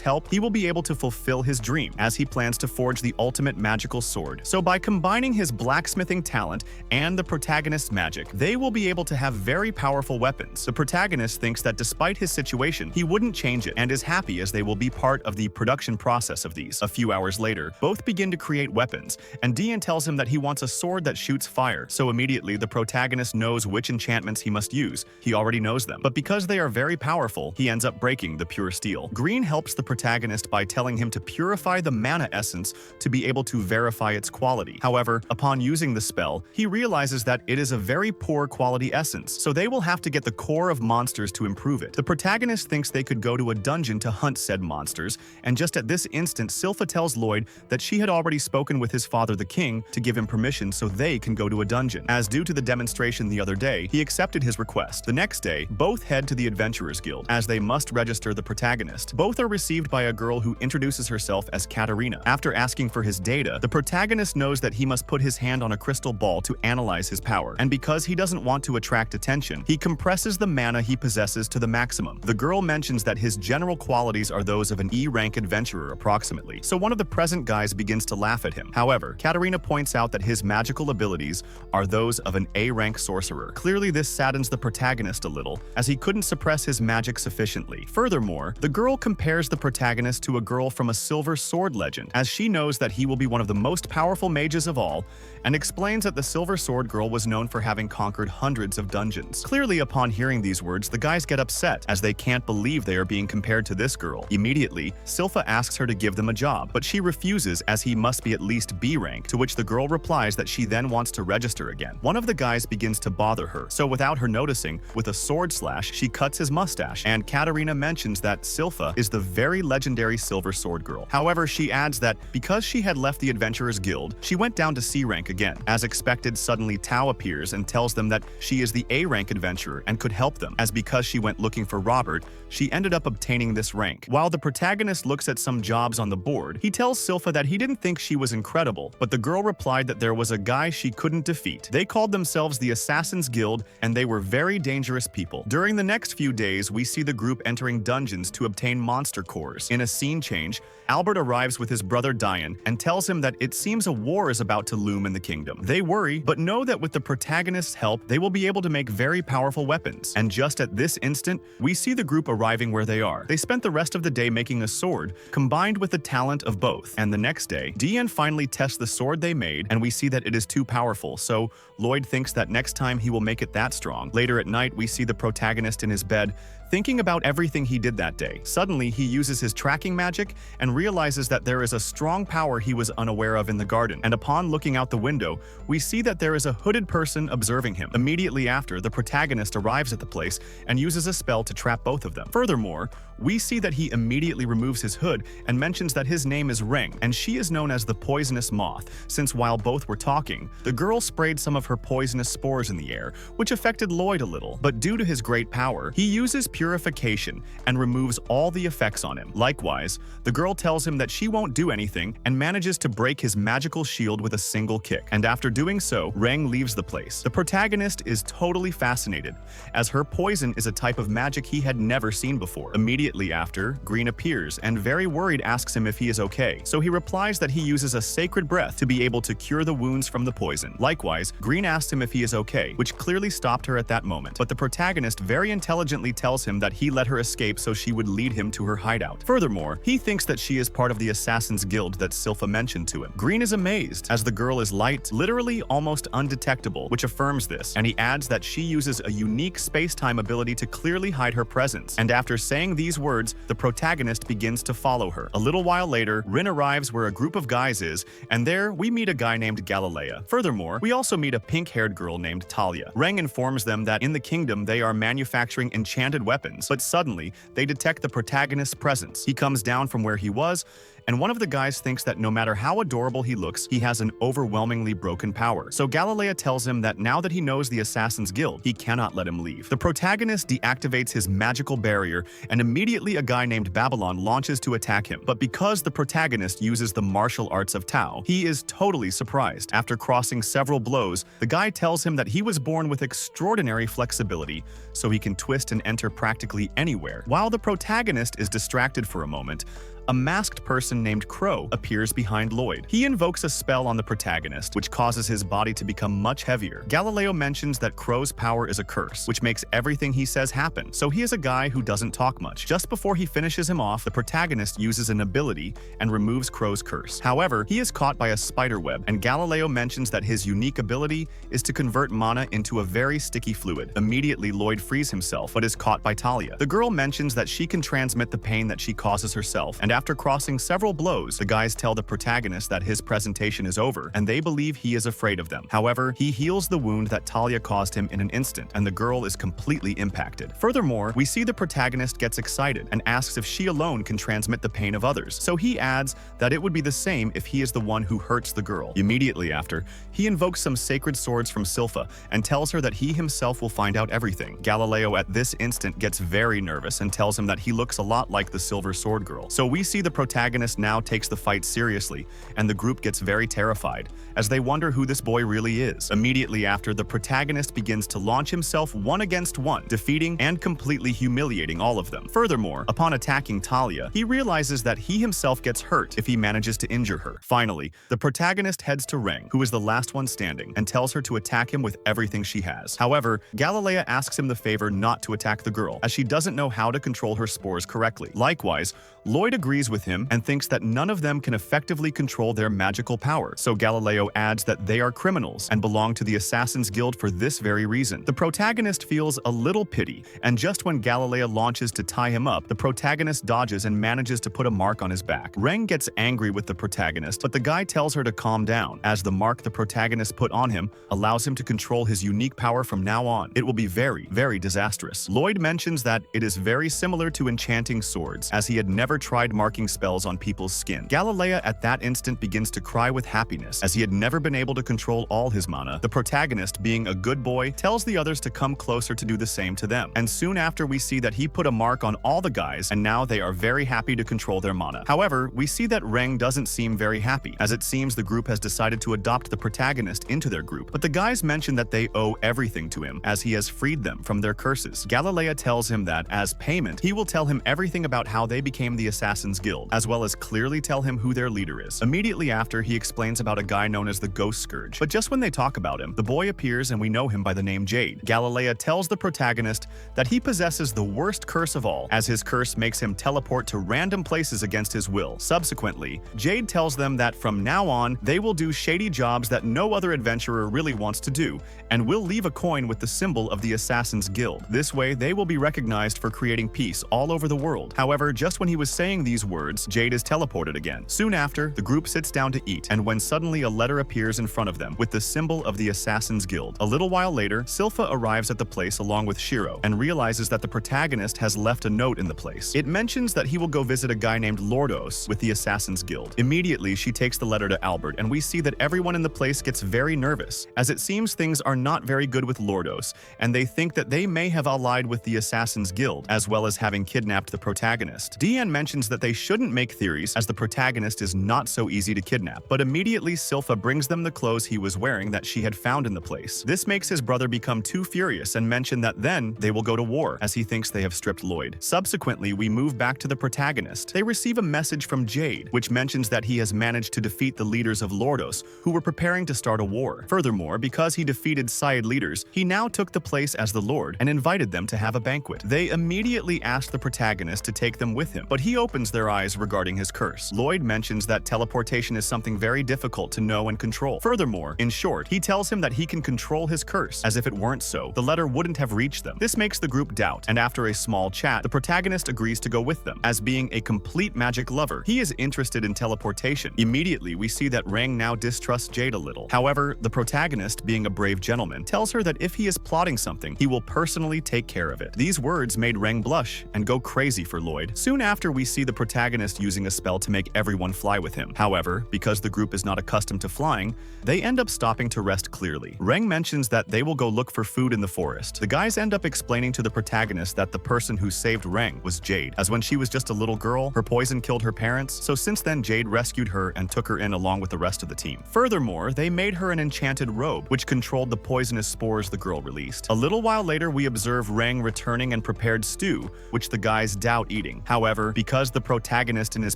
help, he will be able to fulfill his dream, as he plans to forge the ultimate magical sword. So by combining his blacksmithing talent and the protagonist's magic, they will be able to have very powerful weapons. The protagonist thinks that despite his situation, he wouldn't change it and is happy as they will be part of the production process of these. A few hours later, both begin to create weapons, and Dian tells him that he wants a sword that shoots fire, so immediately the protagonist knows which enchantments he must use. He already knows them, but because they are very powerful, he ends up breaking the pure steel. Green helps the protagonist by telling him to purify the mana essence to be able to verify its quality. However, upon using the spell, he realizes that it is a very poor quality essence, so they will have to get the core of monsters to improve it. The protagonist thinks they could go to a dungeon to hunt said monsters, and just at this instant, Silpha tells Lloyd that she had already spoken with his father the king to give him permission so they can go to a dungeon. As due to the demonstration the other day, he accepted his request. The next day, both head to the Adventurers Guild, as they must register the protagonist. Both are received by a girl who introduces herself as Katarina. After asking for his data, the protagonist knows that he must put his hand on a crystal ball to analyze his power, and because he doesn't want to attract attention, he compresses the mana he possesses to the maximum. The girl mentions that his general qualities are those of an E-rank adventurer approximately, so one of the present guys begins to laugh at him. However, Katarina points out that his magical abilities are those of an A-rank sorcerer. Clearly, this saddens the protagonist a little, as he couldn't suppress his magic sufficiently. Furthermore, the girl compares the protagonist to a girl from a Silver Sword legend, as she knows that he will be one of the most powerful mages of all, and explains that the Silver Sword girl was known for having conquered hundreds of dungeons. Clearly, upon hearing these words, the guys get upset, as they can't believe they are being compared to this girl. Immediately, Silpha asks her to give them a job, but she refuses as he must be at least B rank, to which the girl replies that she then wants to register again. One of the guys begins to bother her, so without her noticing, with a sword slash, she cuts his mustache, and Katarina mentions that Silpha is the very legendary Silver Sword girl. However, she adds that because she had left the Adventurers Guild, she went down to C rank again. As expected, suddenly Tao appears and tells them that she is the A rank adventurer and could help them, as because she went looking for Robert, she ended up obtaining this rank. While the protagonist looks at some jobs on the board, he tells Silpha that he didn't think she was incredible, but the girl replied that there was a guy she couldn't defeat. They called themselves the Assassin's Guild, and they were very dangerous people. During the next few days, we see the group entering dungeons to obtain monster cores. In a scene change, Albert arrives with his brother Dian and tells him that it seems a war is about to loom in the kingdom. They worry, but know that with the protagonist's help, they will be able to make very powerful weapons. And just at this instant, we see the group arriving where they are. They spent the rest of the day making a sword, combined with the talent of both. And the next day, Dian finally tests the sword they made, and we see that it is too powerful, so Lloyd thinks that next time he will make it that strong. Later at night, we see the protagonist in his bed, thinking about everything he did that day. Suddenly, he uses his tracking magic and realizes that there is a strong power he was unaware of in the garden, and upon looking out the window, we see that there is a hooded person observing him. Immediately after, the protagonist arrives at the place and uses a spell to trap both of them. Furthermore, we see that he immediately removes his hood and mentions that his name is Reng, and she is known as the poisonous moth, since while both were talking, the girl sprayed some of her poisonous spores in the air, which affected Lloyd a little, but due to his great power, he uses purification and removes all the effects on him. Likewise, the girl tells him that she won't do anything and manages to break his magical shield with a single kick, and after doing so, Reng leaves the place. The protagonist is totally fascinated, as her poison is a type of magic he had never seen before. Immediately after, Green appears and very worried asks him if he is okay, so he replies that he uses a sacred breath to be able to cure the wounds from the poison. Likewise, Green asks him if he is okay, which clearly stopped her at that moment, but the protagonist very intelligently tells him that he let her escape so she would lead him to her hideout. Furthermore, he thinks that she is part of the Assassin's Guild that Silpha mentioned to him. Green is amazed, as the girl is light, literally almost undetectable, which affirms this, and he adds that she uses a unique space-time ability to clearly hide her presence, and after saying these words, the protagonist begins to follow her. A little while later, Rin arrives where a group of guys is, and there we meet a guy named Galilea. Furthermore, we also meet a pink-haired girl named Talia. Reng informs them that in the kingdom they are manufacturing enchanted weapons, but suddenly they detect the protagonist's presence. He comes down from where he was, and one of the guys thinks that no matter how adorable he looks, he has an overwhelmingly broken power. So Galilea tells him that now that he knows the Assassin's Guild, he cannot let him leave. The protagonist deactivates his magical barrier, and immediately a guy named Babylon launches to attack him. But because the protagonist uses the martial arts of Tao, he is totally surprised. After crossing several blows, the guy tells him that he was born with extraordinary flexibility, so he can twist and enter practically anywhere. While the protagonist is distracted for a moment, a masked person named Crow appears behind Lloyd. He invokes a spell on the protagonist, which causes his body to become much heavier. Galileo mentions that Crow's power is a curse, which makes everything he says happen, so he is a guy who doesn't talk much. Just before he finishes him off, the protagonist uses an ability and removes Crow's curse. However, he is caught by a spider web, and Galileo mentions that his unique ability is to convert mana into a very sticky fluid. Immediately, Lloyd frees himself, but is caught by Talia. The girl mentions that she can transmit the pain that she causes herself, and after crossing several blows, the guys tell the protagonist that his presentation is over, and they believe he is afraid of them. However, he heals the wound that Talia caused him in an instant, and the girl is completely impacted. Furthermore, we see the protagonist gets excited and asks if she alone can transmit the pain of others, so he adds that it would be the same if he is the one who hurts the girl. Immediately after, he invokes some sacred swords from Silpha and tells her that he himself will find out everything. Galileo at this instant gets very nervous and tells him that he looks a lot like the Silver Sword Girl. So we see the protagonist now takes the fight seriously, and the group gets very terrified, as they wonder who this boy really is. Immediately after, the protagonist begins to launch himself one against one, defeating and completely humiliating all of them. Furthermore, upon attacking Talia, he realizes that he himself gets hurt if he manages to injure her. Finally, the protagonist heads to Reng, who is the last one standing, and tells her to attack him with everything she has. However, Galilea asks him the favor not to attack the girl, as she doesn't know how to control her spores correctly. Likewise, Lloyd agrees with him and thinks that none of them can effectively control their magical power, so Galileo adds that they are criminals and belong to the Assassin's Guild for this very reason. The protagonist feels a little pity, and just when Galileo launches to tie him up, the protagonist dodges and manages to put a mark on his back. Reng gets angry with the protagonist, but the guy tells her to calm down, as the mark the protagonist put on him allows him to control his unique power from now on. It will be very, very disastrous. Lloyd mentions that it is very similar to enchanting swords, as he had never tried marking spells on people's skin. Galilea at that instant begins to cry with happiness, as he had never been able to control all his mana. The protagonist, being a good boy, tells the others to come closer to do the same to them, and soon after we see that he put a mark on all the guys, and now they are very happy to control their mana. However, we see that Reng doesn't seem very happy, as it seems the group has decided to adopt the protagonist into their group, but the guys mention that they owe everything to him, as he has freed them from their curses. Galilea tells him that, as payment, he will tell him everything about how they became the Assassin's Guild, as well as clearly tell him who their leader is. Immediately after, he explains about a guy known as the Ghost Scourge, but just when they talk about him, the boy appears and we know him by the name Jade. Galilea tells the protagonist that he possesses the worst curse of all, as his curse makes him teleport to random places against his will. Subsequently, Jade tells them that from now on, they will do shady jobs that no other adventurer really wants to do, and will leave a coin with the symbol of the Assassin's Guild. This way, they will be recognized for creating peace all over the world. However, just when he was saying these these words, Jade is teleported again. Soon after, the group sits down to eat, and when suddenly a letter appears in front of them with the symbol of the Assassin's Guild. A little while later, Silpha arrives at the place along with Shiro and realizes that the protagonist has left a note in the place. It mentions that he will go visit a guy named Lordos with the Assassin's Guild. Immediately, she takes the letter to Albert, and we see that everyone in the place gets very nervous, as it seems things are not very good with Lordos, and they think that they may have allied with the Assassin's Guild, as well as having kidnapped the protagonist. Deanne mentions that they shouldn't make theories, as the protagonist is not so easy to kidnap, but immediately Silpha brings them the clothes he was wearing that she had found in the place. This makes his brother become too furious and mention that then they will go to war, as he thinks they have stripped Lloyd. Subsequently, we move back to the protagonist. They receive a message from Jade, which mentions that he has managed to defeat the leaders of Lordos, who were preparing to start a war. Furthermore, because he defeated Side leaders, he now took the place as the Lord and invited them to have a banquet. They immediately ask the protagonist to take them with him, but he opens their eyes regarding his curse. Lloyd mentions that teleportation is something very difficult to know and control. Furthermore, in short, he tells him that he can control his curse, as if it weren't so, the letter wouldn't have reached them. This makes the group doubt, and after a small chat, the protagonist agrees to go with them. As being a complete magic lover, he is interested in teleportation. Immediately, we see that Rang now distrusts Jade a little. However, the protagonist, being a brave gentleman, tells her that if he is plotting something, he will personally take care of it. These words made Rang blush and go crazy for Lloyd. Soon after, we see the protagonist using a spell to make everyone fly with him. However, because the group is not accustomed to flying, they end up stopping to rest clearly. Rang mentions that they will go look for food in the forest. The guys end up explaining to the protagonist that the person who saved Rang was Jade, as when she was just a little girl, her poison killed her parents, so since then Jade rescued her and took her in along with the rest of the team. Furthermore, they made her an enchanted robe, which controlled the poisonous spores the girl released. A little while later, we observe Rang returning and prepared stew, which the guys doubt eating. However, because the protagonist in his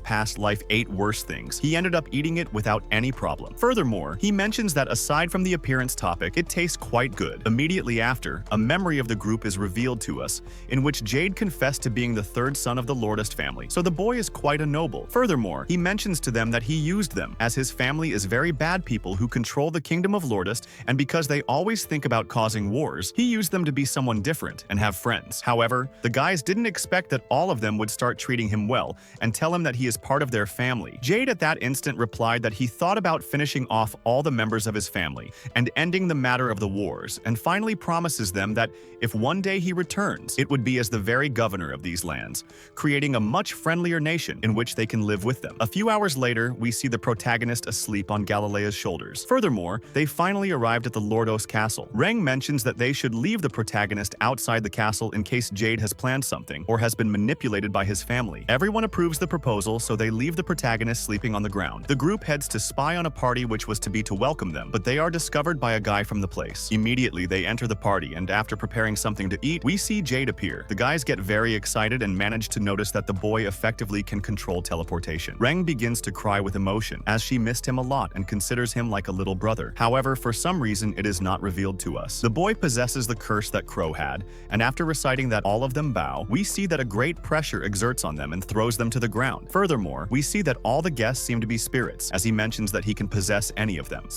past life ate worse things, he ended up eating it without any problem. Furthermore, he mentions that aside from the appearance topic, it tastes quite good. Immediately after, a memory of the group is revealed to us, in which Jade confessed to being the third son of the Lordos family, so the boy is quite a noble. Furthermore, he mentions to them that he used them, as his family is very bad people who control the kingdom of Lordos, and because they always think about causing wars, he used them to be someone different and have friends. However, the guys didn't expect that all of them would start treating him well and tell him that he is part of their family. Jade at that instant replied that he thought about finishing off all the members of his family and ending the matter of the wars, and finally promises them that if one day he returns, it would be as the very governor of these lands, creating a much friendlier nation in which they can live with them. A few hours later, we see the protagonist asleep on Galilea's shoulders. Furthermore, they finally arrived at the Lordos castle. Rang mentions that they should leave the protagonist outside the castle in case Jade has planned something or has been manipulated by his family. Everyone approves the proposal, so they leave the protagonist sleeping on the ground. The group heads to spy on a party which was to be to welcome them, but they are discovered by a guy from the place. Immediately, they enter the party, and after preparing something to eat, we see Jade appear. The guys get very excited and manage to notice that the boy effectively can control teleportation. Rang begins to cry with emotion, as she missed him a lot and considers him like a little brother. However, for some reason, it is not revealed to us. The boy possesses the curse that Crow had, and after reciting that all of them bow, we see that a great pressure exerts on them and throws them to the ground. Furthermore, we see that all the guests seem to be spirits, as he mentions that he can possess any of them.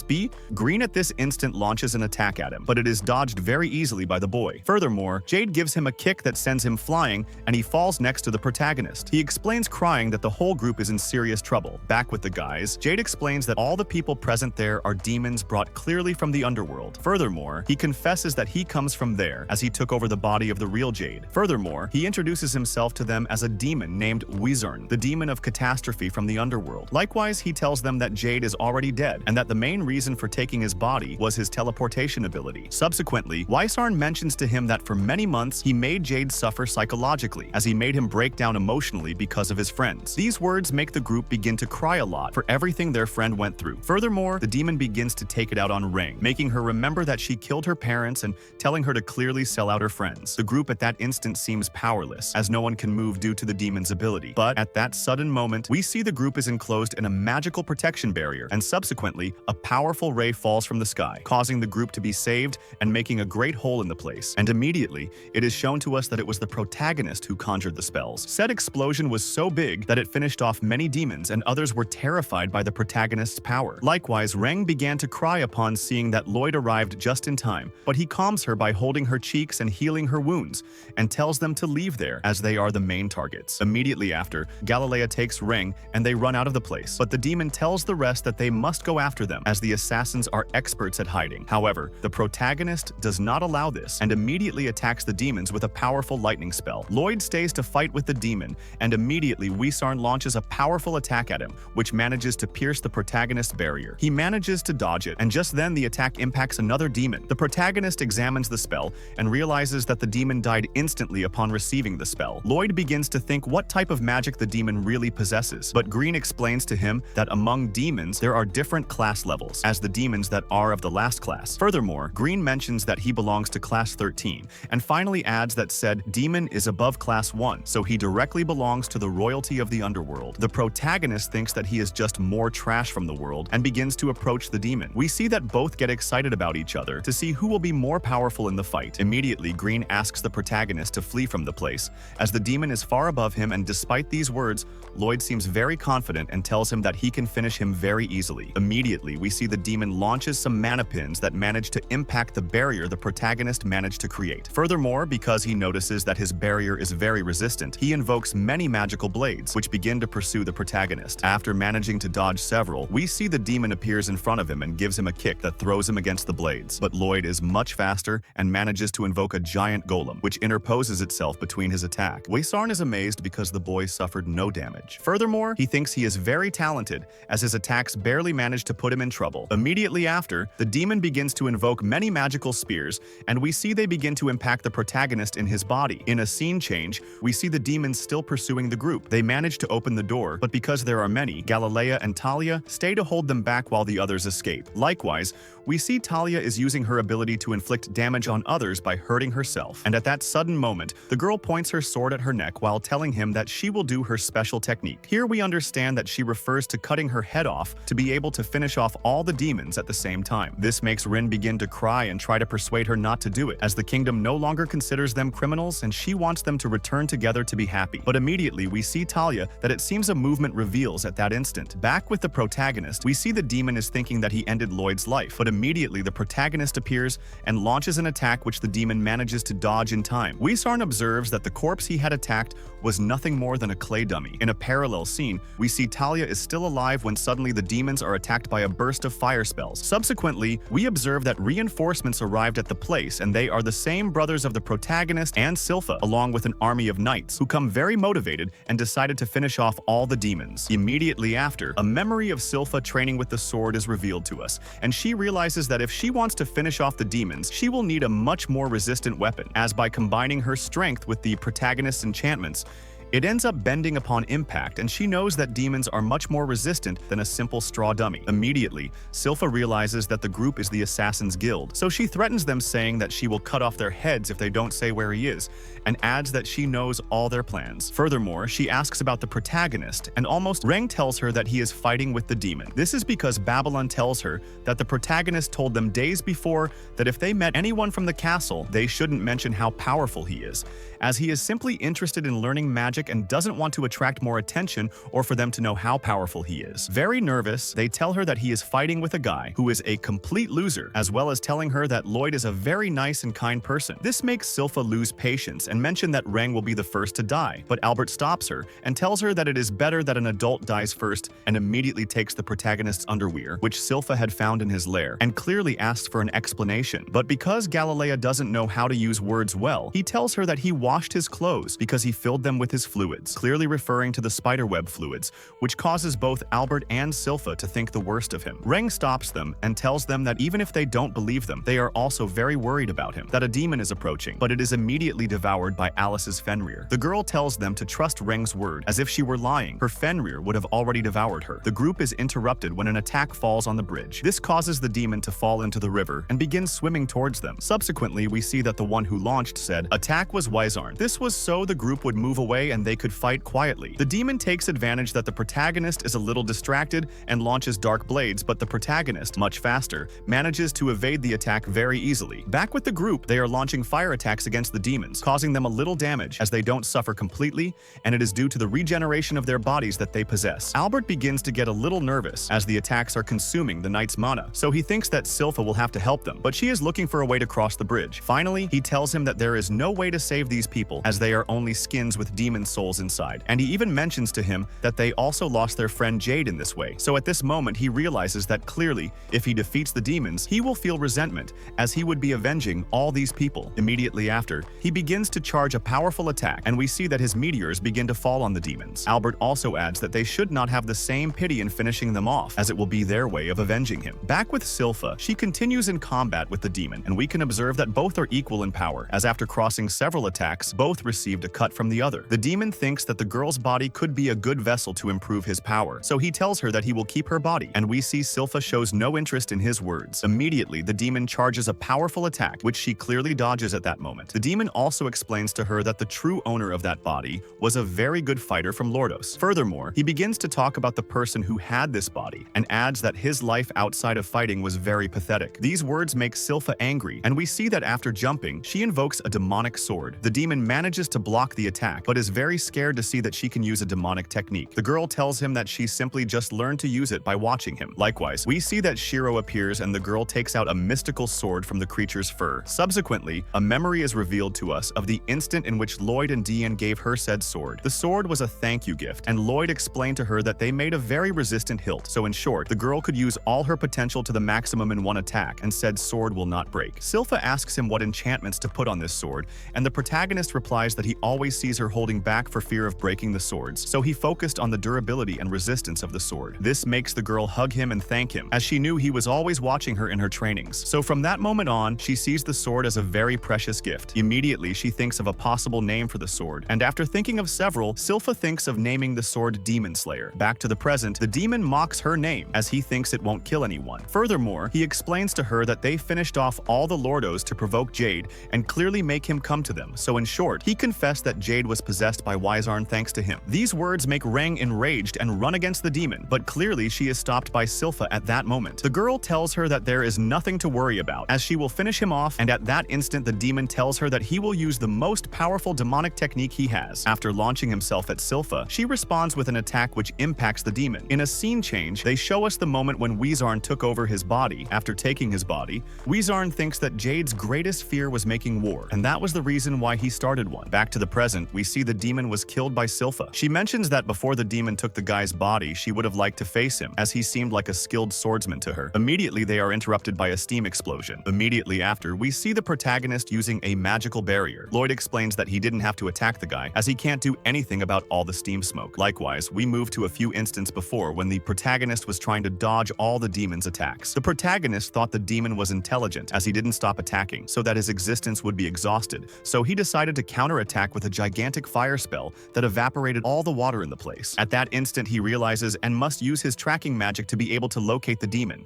Green at this instant launches an attack at him, but it is dodged very easily by the boy. Furthermore, Jade gives him a kick that sends him flying, and he falls next to the protagonist. He explains crying that the whole group is in serious trouble. Back with the guys, Jade explains that all the people present there are demons brought clearly from the underworld. Furthermore, he confesses that he comes from there, as he took over the body of the real Jade. Furthermore, he introduces himself to them as a demon named Wizarn, the demon of catastrophe from the underworld. Likewise, he tells them that Jade is already dead, and that the main reason for taking his body was his teleportation ability. Subsequently, Wysarn mentions to him that for many months, he made Jade suffer psychologically, as he made him break down emotionally because of his friends. These words make the group begin to cry a lot for everything their friend went through. Furthermore, the demon begins to take it out on Rang, making her remember that she killed her parents and telling her to clearly sell out her friends. The group at that instant seems powerless, as no one can move due to the demon's ability. But at that sudden moment, we see the group is enclosed in a magical protection barrier, and subsequently, a powerful ray falls from the sky, causing the group to be saved and making a great hole in the place. And immediately, it is shown to us that it was the protagonist who conjured the spells. Said explosion was so big that it finished off many demons, and others were terrified by the protagonist's power. Likewise, Rang began to cry upon seeing that Lloyd arrived just in time, but he calms her by holding her cheeks and healing her wounds, and tells them to leave there as they are the main targets. Immediately after, after, Galilea takes Ring and they run out of the place. But the demon tells the rest that they must go after them, as the assassins are experts at hiding. However, the protagonist does not allow this and immediately attacks the demons with a powerful lightning spell. Lloyd stays to fight with the demon, and immediately Wisarn launches a powerful attack at him, which manages to pierce the protagonist's barrier. He manages to dodge it, and just then the attack impacts another demon. The protagonist examines the spell and realizes that the demon died instantly upon receiving the spell. Lloyd begins to think what type of magic the demon really possesses, but Green explains to him that among demons there are different class levels, as the demons that are of the last class. Furthermore, Green mentions that he belongs to class 13, and finally adds that said demon is above class 1, so he directly belongs to the royalty of the underworld. The protagonist thinks that he is just more trash from the world and begins to approach the demon. We see that both get excited about each other to see who will be more powerful in the fight. Immediately, Green asks the protagonist to flee from the place, as the demon is far above him, and despite these words, Lloyd seems very confident and tells him that he can finish him very easily. Immediately, we see the demon launches some mana pins that manage to impact the barrier the protagonist managed to create. Furthermore, because he notices that his barrier is very resistant, he invokes many magical blades, which begin to pursue the protagonist. After managing to dodge several, we see the demon appears in front of him and gives him a kick that throws him against the blades. But Lloyd is much faster and manages to invoke a giant golem, which interposes itself between his attack. Wisarn is amazed because the boy suffered no damage. Furthermore, he thinks he is very talented, as his attacks barely manage to put him in trouble. Immediately after, the demon begins to invoke many magical spears, and we see they begin to impact the protagonist in his body. In a scene change, we see the demons still pursuing the group. They manage to open the door, but because there are many, Galilea and Talia stay to hold them back while the others escape. Likewise, we see Talia is using her ability to inflict damage on others by hurting herself. And at that sudden moment, the girl points her sword at her neck while telling him that she will do her special technique. Here we understand that she refers to cutting her head off to be able to finish off all the demons at the same time. This makes Rin begin to cry and try to persuade her not to do it, as the kingdom no longer considers them criminals and she wants them to return together to be happy. But immediately we see Talia that it seems a movement reveals at that instant. Back with the protagonist, we see the demon is thinking that he ended Lloyd's life, but immediately the protagonist appears and launches an attack which the demon manages to dodge in time. Wisarn observes that the corpse he had attacked was nothing more than a clay dummy. In a parallel scene, we see Talia is still alive when suddenly the demons are attacked by a burst of fire spells. Subsequently, we observe that reinforcements arrived at the place, and they are the same brothers of the protagonist and Silpha, along with an army of knights, who come very motivated and decided to finish off all the demons. Immediately after, a memory of Silpha training with the sword is revealed to us, and she realizes that if she wants to finish off the demons, she will need a much more resistant weapon, as by combining her strength with the protagonist's enchantments, it ends up bending upon impact, and she knows that demons are much more resistant than a simple straw dummy. Immediately, Silpha realizes that the group is the Assassin's Guild, so she threatens them, saying that she will cut off their heads if they don't say where he is, and adds that she knows all their plans. Furthermore, she asks about the protagonist, and almost Reng tells her that he is fighting with the demon. This is because Babylon tells her that the protagonist told them days before that if they met anyone from the castle, they shouldn't mention how powerful he is, as he is simply interested in learning magic and doesn't want to attract more attention or for them to know how powerful he is. Very nervous, they tell her that he is fighting with a guy who is a complete loser, as well as telling her that Lloyd is a very nice and kind person. This makes Silpha lose patience and mention that Reng will be the first to die, but Albert stops her and tells her that it is better that an adult dies first, and immediately takes the protagonist's underwear, which Silpha had found in his lair, and clearly asks for an explanation. But because Galilea doesn't know how to use words well, he tells her that he washed his clothes because he filled them with his fluids, clearly referring to the spiderweb fluids, which causes both Albert and Silpha to think the worst of him. Reng stops them and tells them that even if they don't believe them, they are also very worried about him, that a demon is approaching, but it is immediately devoured by Alice's Fenrir. The girl tells them to trust Reng's word, as if she were lying. Her Fenrir would have already devoured her. The group is interrupted when an attack falls on the bridge. This causes the demon to fall into the river and begins swimming towards them. Subsequently, we see that the one who launched said, "Attack was Wisarn." This was so the group would move away and they could fight quietly. The demon takes advantage that the protagonist is a little distracted and launches dark blades, but the protagonist, much faster, manages to evade the attack very easily. Back with the group, they are launching fire attacks against the demons, causing them a little damage as they don't suffer completely, and it is due to the regeneration of their bodies that they possess. Albert begins to get a little nervous as the attacks are consuming the knight's mana, so he thinks that Silpha will have to help them, but she is looking for a way to cross the bridge. Finally, he tells him that there is no way to save these people, as they are only skins with demon demon's souls inside, and he even mentions to him that they also lost their friend Jade in this way. So at this moment, he realizes that clearly, if he defeats the demons, he will feel resentment, as he would be avenging all these people. Immediately after, he begins to charge a powerful attack, and we see that his meteors begin to fall on the demons. Albert also adds that they should not have the same pity in finishing them off, as it will be their way of avenging him. Back with Silpha, she continues in combat with the demon, and we can observe that both are equal in power, as after crossing several attacks, both received a cut from the other. The demon thinks that the girl's body could be a good vessel to improve his power, so he tells her that he will keep her body, and we see Silpha shows no interest in his words. Immediately, the demon charges a powerful attack, which she clearly dodges at that moment. The demon also explains to her that the true owner of that body was a very good fighter from Lordos. Furthermore, he begins to talk about the person who had this body, and adds that his life outside of fighting was very pathetic. These words make Silpha angry, and we see that after jumping, she invokes a demonic sword. The demon manages to block the attack, but is very scared to see that she can use a demonic technique. The girl tells him that she simply just learned to use it by watching him. Likewise, we see that Shiro appears and the girl takes out a mystical sword from the creature's fur. Subsequently, a memory is revealed to us of the instant in which Lloyd and Deanne gave her said sword. The sword was a thank you gift, and Lloyd explained to her that they made a very resistant hilt, so in short, the girl could use all her potential to the maximum in one attack, and said sword will not break. Silpha asks him what enchantments to put on this sword, and the protagonist replies that he always sees her holding back for fear of breaking the swords, so he focused on the durability and resistance of the sword. This makes the girl hug him and thank him, as she knew he was always watching her in her trainings. So from that moment on, she sees the sword as a very precious gift. Immediately, she thinks of a possible name for the sword, and after thinking of several, Silpha thinks of naming the sword Demon Slayer. Back to the present, the demon mocks her name, as he thinks it won't kill anyone. Furthermore, he explains to her that they finished off all the Lordos to provoke Jade and clearly make him come to them, so in short, he confessed that Jade was possessed by Wyzarn thanks to him. These words make Rang enraged and run against the demon, but clearly she is stopped by Silpha at that moment. The girl tells her that there is nothing to worry about, as she will finish him off, and at that instant the demon tells her that he will use the most powerful demonic technique he has. After launching himself at Silpha, she responds with an attack which impacts the demon. In a scene change, they show us the moment when Wyzarn took over his body. After taking his body, Wyzarn thinks that Jade's greatest fear was making war, and that was the reason why he started one. Back to the present, we see the demon was killed by Silpha. She mentions that before the demon took the guy's body, she would have liked to face him, as he seemed like a skilled swordsman to her. Immediately, they are interrupted by a steam explosion. Immediately after, we see the protagonist using a magical barrier. Lloyd explains that he didn't have to attack the guy, as he can't do anything about all the steam smoke. Likewise, we move to a few instances before when the protagonist was trying to dodge all the demon's attacks. The protagonist thought the demon was intelligent, as he didn't stop attacking, so that his existence would be exhausted, so he decided to counterattack with a gigantic fire spell that evaporated all the water in the place. At that instant, he realizes and must use his tracking magic to be able to locate the demon.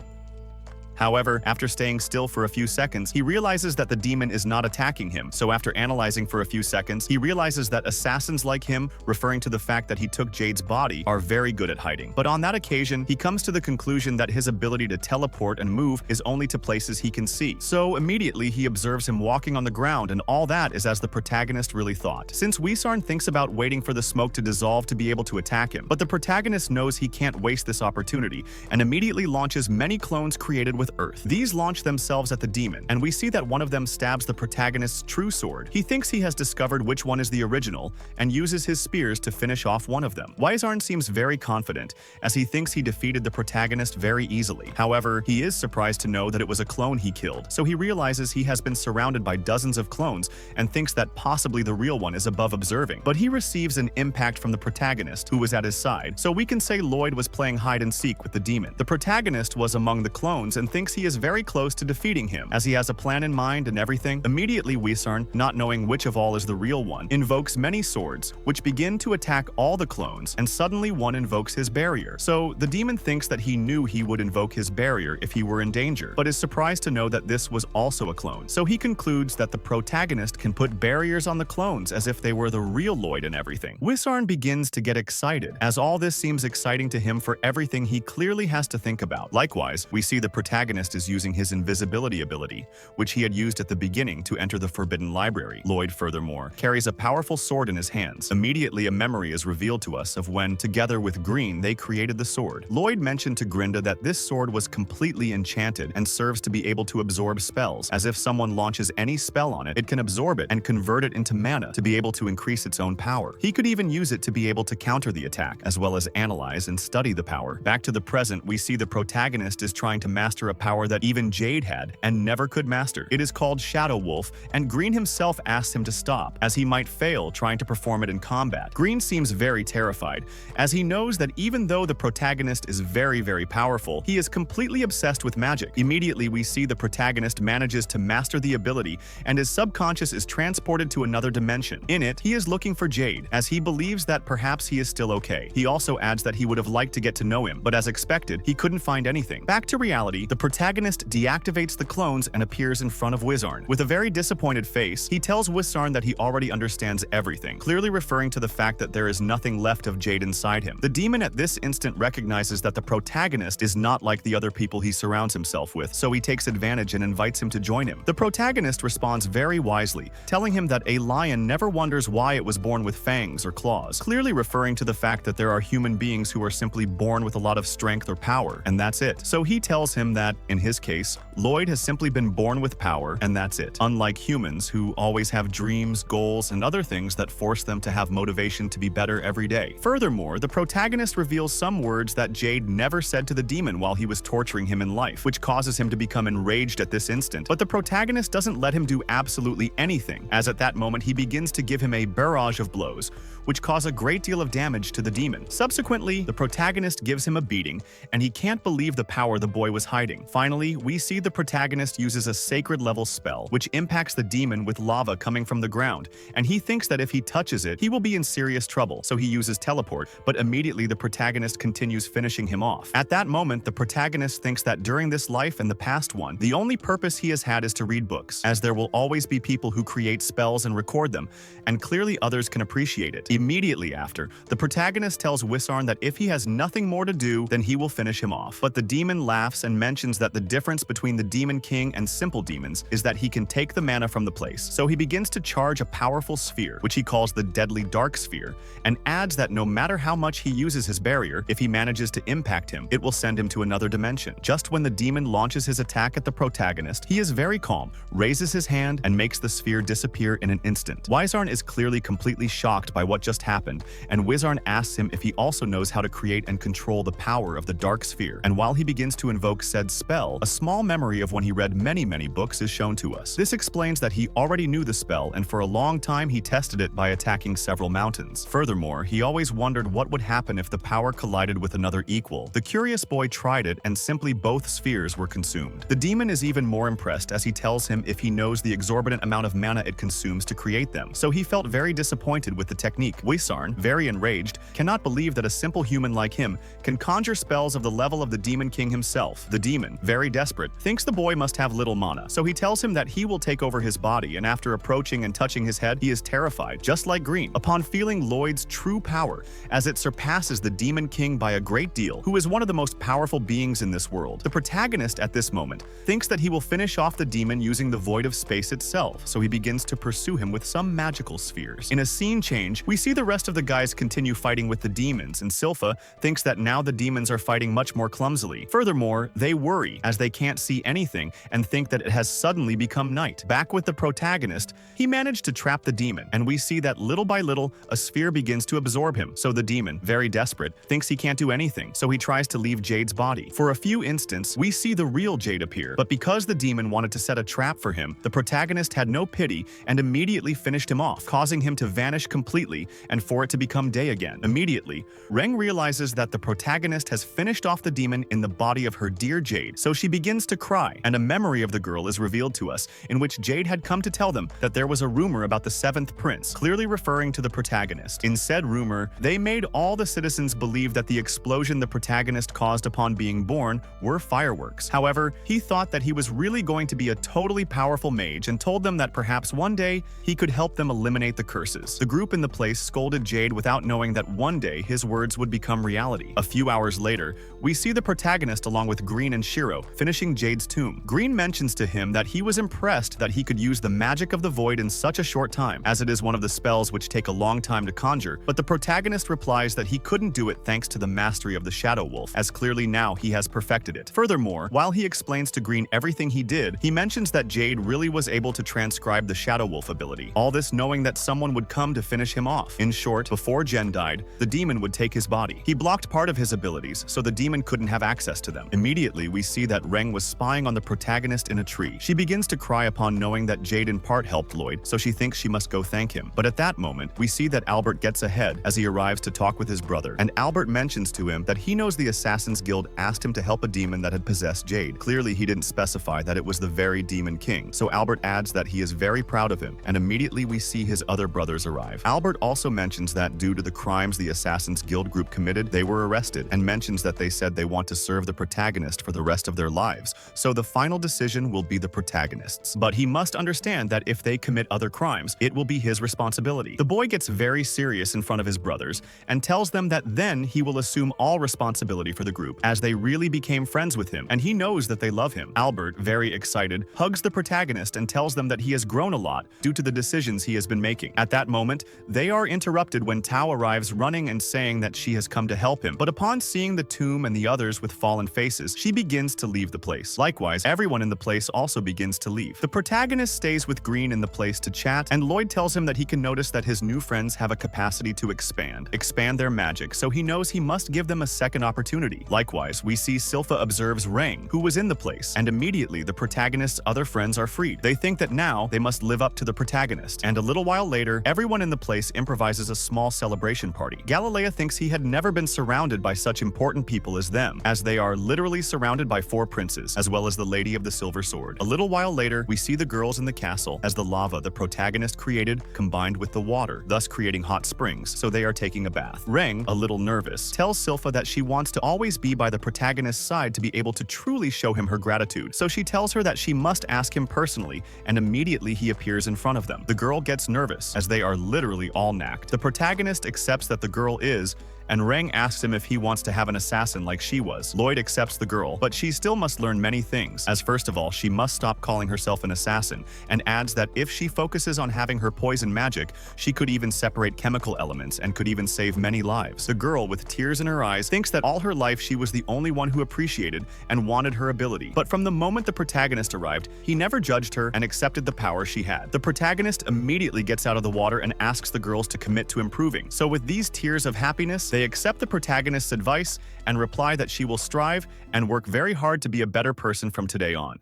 However, after staying still for a few seconds, he realizes that the demon is not attacking him, so after analyzing for a few seconds, he realizes that assassins like him, referring to the fact that he took Jade's body, are very good at hiding. But on that occasion, he comes to the conclusion that his ability to teleport and move is only to places he can see. So immediately, he observes him walking on the ground, and all that is as the protagonist really thought. Since Wyzarn thinks about waiting for the smoke to dissolve to be able to attack him, but the protagonist knows he can't waste this opportunity, and immediately launches many clones created with Earth. These launch themselves at the demon, and we see that one of them stabs the protagonist's true sword. He thinks he has discovered which one is the original, and uses his spears to finish off one of them. Wyzarn seems very confident, as he thinks he defeated the protagonist very easily. However, he is surprised to know that it was a clone he killed, so he realizes he has been surrounded by dozens of clones, and thinks that possibly the real one is above observing. But he receives an impact from the protagonist, who was at his side, so we can say Lloyd was playing hide and seek with the demon. The protagonist was among the clones and thinks he is very close to defeating him, as he has a plan in mind and everything. Immediately, Wyzarn, not knowing which of all is the real one, invokes many swords, which begin to attack all the clones, and suddenly one invokes his barrier. So the demon thinks that he knew he would invoke his barrier if he were in danger, but is surprised to know that this was also a clone. So he concludes that the protagonist can put barriers on the clones as if they were the real Lloyd and everything. Wyzarn begins to get excited, as all this seems exciting to him for everything he clearly has to think about. Likewise, we see the protagonist protagonist is using his invisibility ability, which he had used at the beginning to enter the Forbidden Library. Lloyd, furthermore, carries a powerful sword in his hands. Immediately, a memory is revealed to us of when, together with Green, they created the sword. Lloyd mentioned to Grinda that this sword was completely enchanted and serves to be able to absorb spells. As if someone launches any spell on it, it can absorb it and convert it into mana to be able to increase its own power. He could even use it to be able to counter the attack, as well as analyze and study the power. Back to the present, we see the protagonist is trying to master a power that even Jade had and never could master. It is called Shadow Wolf, and Green himself asks him to stop, as he might fail trying to perform it in combat. Green seems very terrified, as he knows that even though the protagonist is very powerful, he is completely obsessed with magic. Immediately, we see the protagonist manages to master the ability, and his subconscious is transported to another dimension. In it, he is looking for Jade, as he believes that perhaps he is still okay. He also adds that he would have liked to get to know him, but as expected, he couldn't find anything. Back to reality, the protagonist deactivates the clones and appears in front of Wizarn. With a very disappointed face, he tells Wizarn that he already understands everything, clearly referring to the fact that there is nothing left of Jade inside him. The demon at this instant recognizes that the protagonist is not like the other people he surrounds himself with, so he takes advantage and invites him to join him. The protagonist responds very wisely, telling him that a lion never wonders why it was born with fangs or claws, clearly referring to the fact that there are human beings who are simply born with a lot of strength or power, and that's it. So he tells him that, in his case, Lloyd has simply been born with power, and that's it. Unlike humans, who always have dreams, goals, and other things that force them to have motivation to be better every day. Furthermore, the protagonist reveals some words that Jade never said to the demon while he was torturing him in life, which causes him to become enraged at this instant. But the protagonist doesn't let him do absolutely anything, as at that moment he begins to give him a barrage of blows, which cause a great deal of damage to the demon. Subsequently, the protagonist gives him a beating, and he can't believe the power the boy was hiding. Finally, we see the protagonist uses a sacred level spell, which impacts the demon with lava coming from the ground, and he thinks that if he touches it, he will be in serious trouble, so he uses teleport, but immediately the protagonist continues finishing him off. At that moment, the protagonist thinks that during this life and the past one, the only purpose he has had is to read books, as there will always be people who create spells and record them, and clearly others can appreciate it. Immediately after, the protagonist tells Wizarn that if he has nothing more to do, then he will finish him off. But the demon laughs and mentions that the difference between the Demon King and simple demons is that he can take the mana from the place. So he begins to charge a powerful sphere, which he calls the Deadly Dark Sphere, and adds that no matter how much he uses his barrier, if he manages to impact him, it will send him to another dimension. Just when the demon launches his attack at the protagonist, he is very calm, raises his hand, and makes the sphere disappear in an instant. Wizarn is clearly completely shocked by what just happened, and Wizarn asks him if he also knows how to create and control the power of the Dark Sphere. And while he begins to invoke said spell, a small memory of when he read many books is shown to us. This explains that he already knew the spell, and for a long time he tested it by attacking several mountains. Furthermore, he always wondered what would happen if the power collided with another equal. The curious boy tried it, and simply both spheres were consumed. The demon is even more impressed as he tells him if he knows the exorbitant amount of mana it consumes to create them, so he felt very disappointed with the technique. Wizarn, very enraged, cannot believe that a simple human like him can conjure spells of the level of the Demon King himself. The demon, very desperate, thinks the boy must have little mana, so he tells him that he will take over his body, and after approaching and touching his head, he is terrified, just like Green, upon feeling Lloyd's true power, as it surpasses the Demon King by a great deal, who is one of the most powerful beings in this world. The protagonist at this moment thinks that he will finish off the demon using the void of space itself, so he begins to pursue him with some magical spheres. In a scene change, we see the rest of the guys continue fighting with the demons, and Silpha thinks that now the demons are fighting much more clumsily. Furthermore, they worry as they can't see anything and think that it has suddenly become night. Back with the protagonist, he managed to trap the demon, and we see that little by little, a sphere begins to absorb him. So the demon, very desperate, thinks he can't do anything, so he tries to leave Jade's body. For a few instants, we see the real Jade appear, but because the demon wanted to set a trap for him, the protagonist had no pity and immediately finished him off, causing him to vanish completely and for it to become day again. Immediately, Reng realizes that the protagonist has finished off the demon in the body of her dear Jade, so she begins to cry, and a memory of the girl is revealed to us, in which Jade had come to tell them that there was a rumor about the seventh prince, clearly referring to the protagonist. In said rumor, they made all the citizens believe that the explosion the protagonist caused upon being born were fireworks. However, he thought that he was really going to be a totally powerful mage and told them that perhaps one day he could help them eliminate the curses. The group in the place scolded Jade without knowing that one day his words would become reality. A few hours later, we see the protagonist along with Green and Shiro, finishing Jade's tomb. Green mentions to him that he was impressed that he could use the magic of the void in such a short time, as it is one of the spells which take a long time to conjure, but the protagonist replies that he couldn't do it thanks to the mastery of the Shadow Wolf, as clearly now he has perfected it. Furthermore, while he explains to Green everything he did, he mentions that Jade really was able to transcribe the Shadow Wolf ability. All this knowing that someone would come to finish him off. In short, before Jen died, the demon would take his body. He blocked part of his abilities, so the demon couldn't have access to them. Immediately, we see that Reng was spying on the protagonist in a tree. She begins to cry upon knowing that Jade in part helped Lloyd, so she thinks she must go thank him. But at that moment, we see that Albert gets ahead as he arrives to talk with his brother, and Albert mentions to him that he knows the Assassin's Guild asked him to help a demon that had possessed Jade. Clearly, he didn't specify that it was the very Demon King, so Albert adds that he is very proud of him, and immediately we see his other brothers arrive. Albert also mentions that due to the crimes the Assassin's Guild group committed, they were arrested, and mentions that they said they want to serve the protagonist for the rest of their lives, so the final decision will be the protagonist's. But he must understand that if they commit other crimes, it will be his responsibility. The boy gets very serious in front of his brothers and tells them that then he will assume all responsibility for the group, as they really became friends with him, and he knows that they love him. Albert, very excited, hugs the protagonist and tells them that he has grown a lot due to the decisions he has been making. At that moment, they are interrupted when Tao arrives running and saying that she has come to help him, but upon seeing the tomb and the others with fallen faces, she begins to leave the place. Likewise, everyone in the place also begins to leave. The protagonist stays with Green in the place to chat, and Lloyd tells him that he can notice that his new friends have a capacity to expand their magic, so he knows he must give them a second opportunity. Likewise, we see Silpha observes Reng, who was in the place, and immediately the protagonist's other friends are freed. They think that now they must live up to the protagonist, and a little while later, everyone in the place improvises a small celebration party. Galilea thinks he had never been surrounded by such important people as them, as they are literally surrounded by 4 princes, as well as the Lady of the Silver Sword. A little while later, we see the girls in the castle, as the lava the protagonist created combined with the water, thus creating hot springs, so they are taking a bath. Reng, a little nervous, tells Silpha that she wants to always be by the protagonist's side to be able to truly show him her gratitude, so she tells her that she must ask him personally, and immediately he appears in front of them. The girl gets nervous, as they are literally all nacked. The protagonist accepts that the girl is, and Reng asks him if he wants to have an assassin like she was. Lloyd accepts the girl, but she still must learn many things, as first of all, she must stop calling herself an assassin, and adds that if she focuses on having her poison magic, she could even separate chemical elements and could even save many lives. The girl, with tears in her eyes, thinks that all her life she was the only one who appreciated and wanted her ability. But from the moment the protagonist arrived, he never judged her and accepted the power she had. The protagonist immediately gets out of the water and asks the girls to commit to improving. So with these tears of happiness, they accept the protagonist's advice and reply that she will strive and work very hard to be a better person from today on.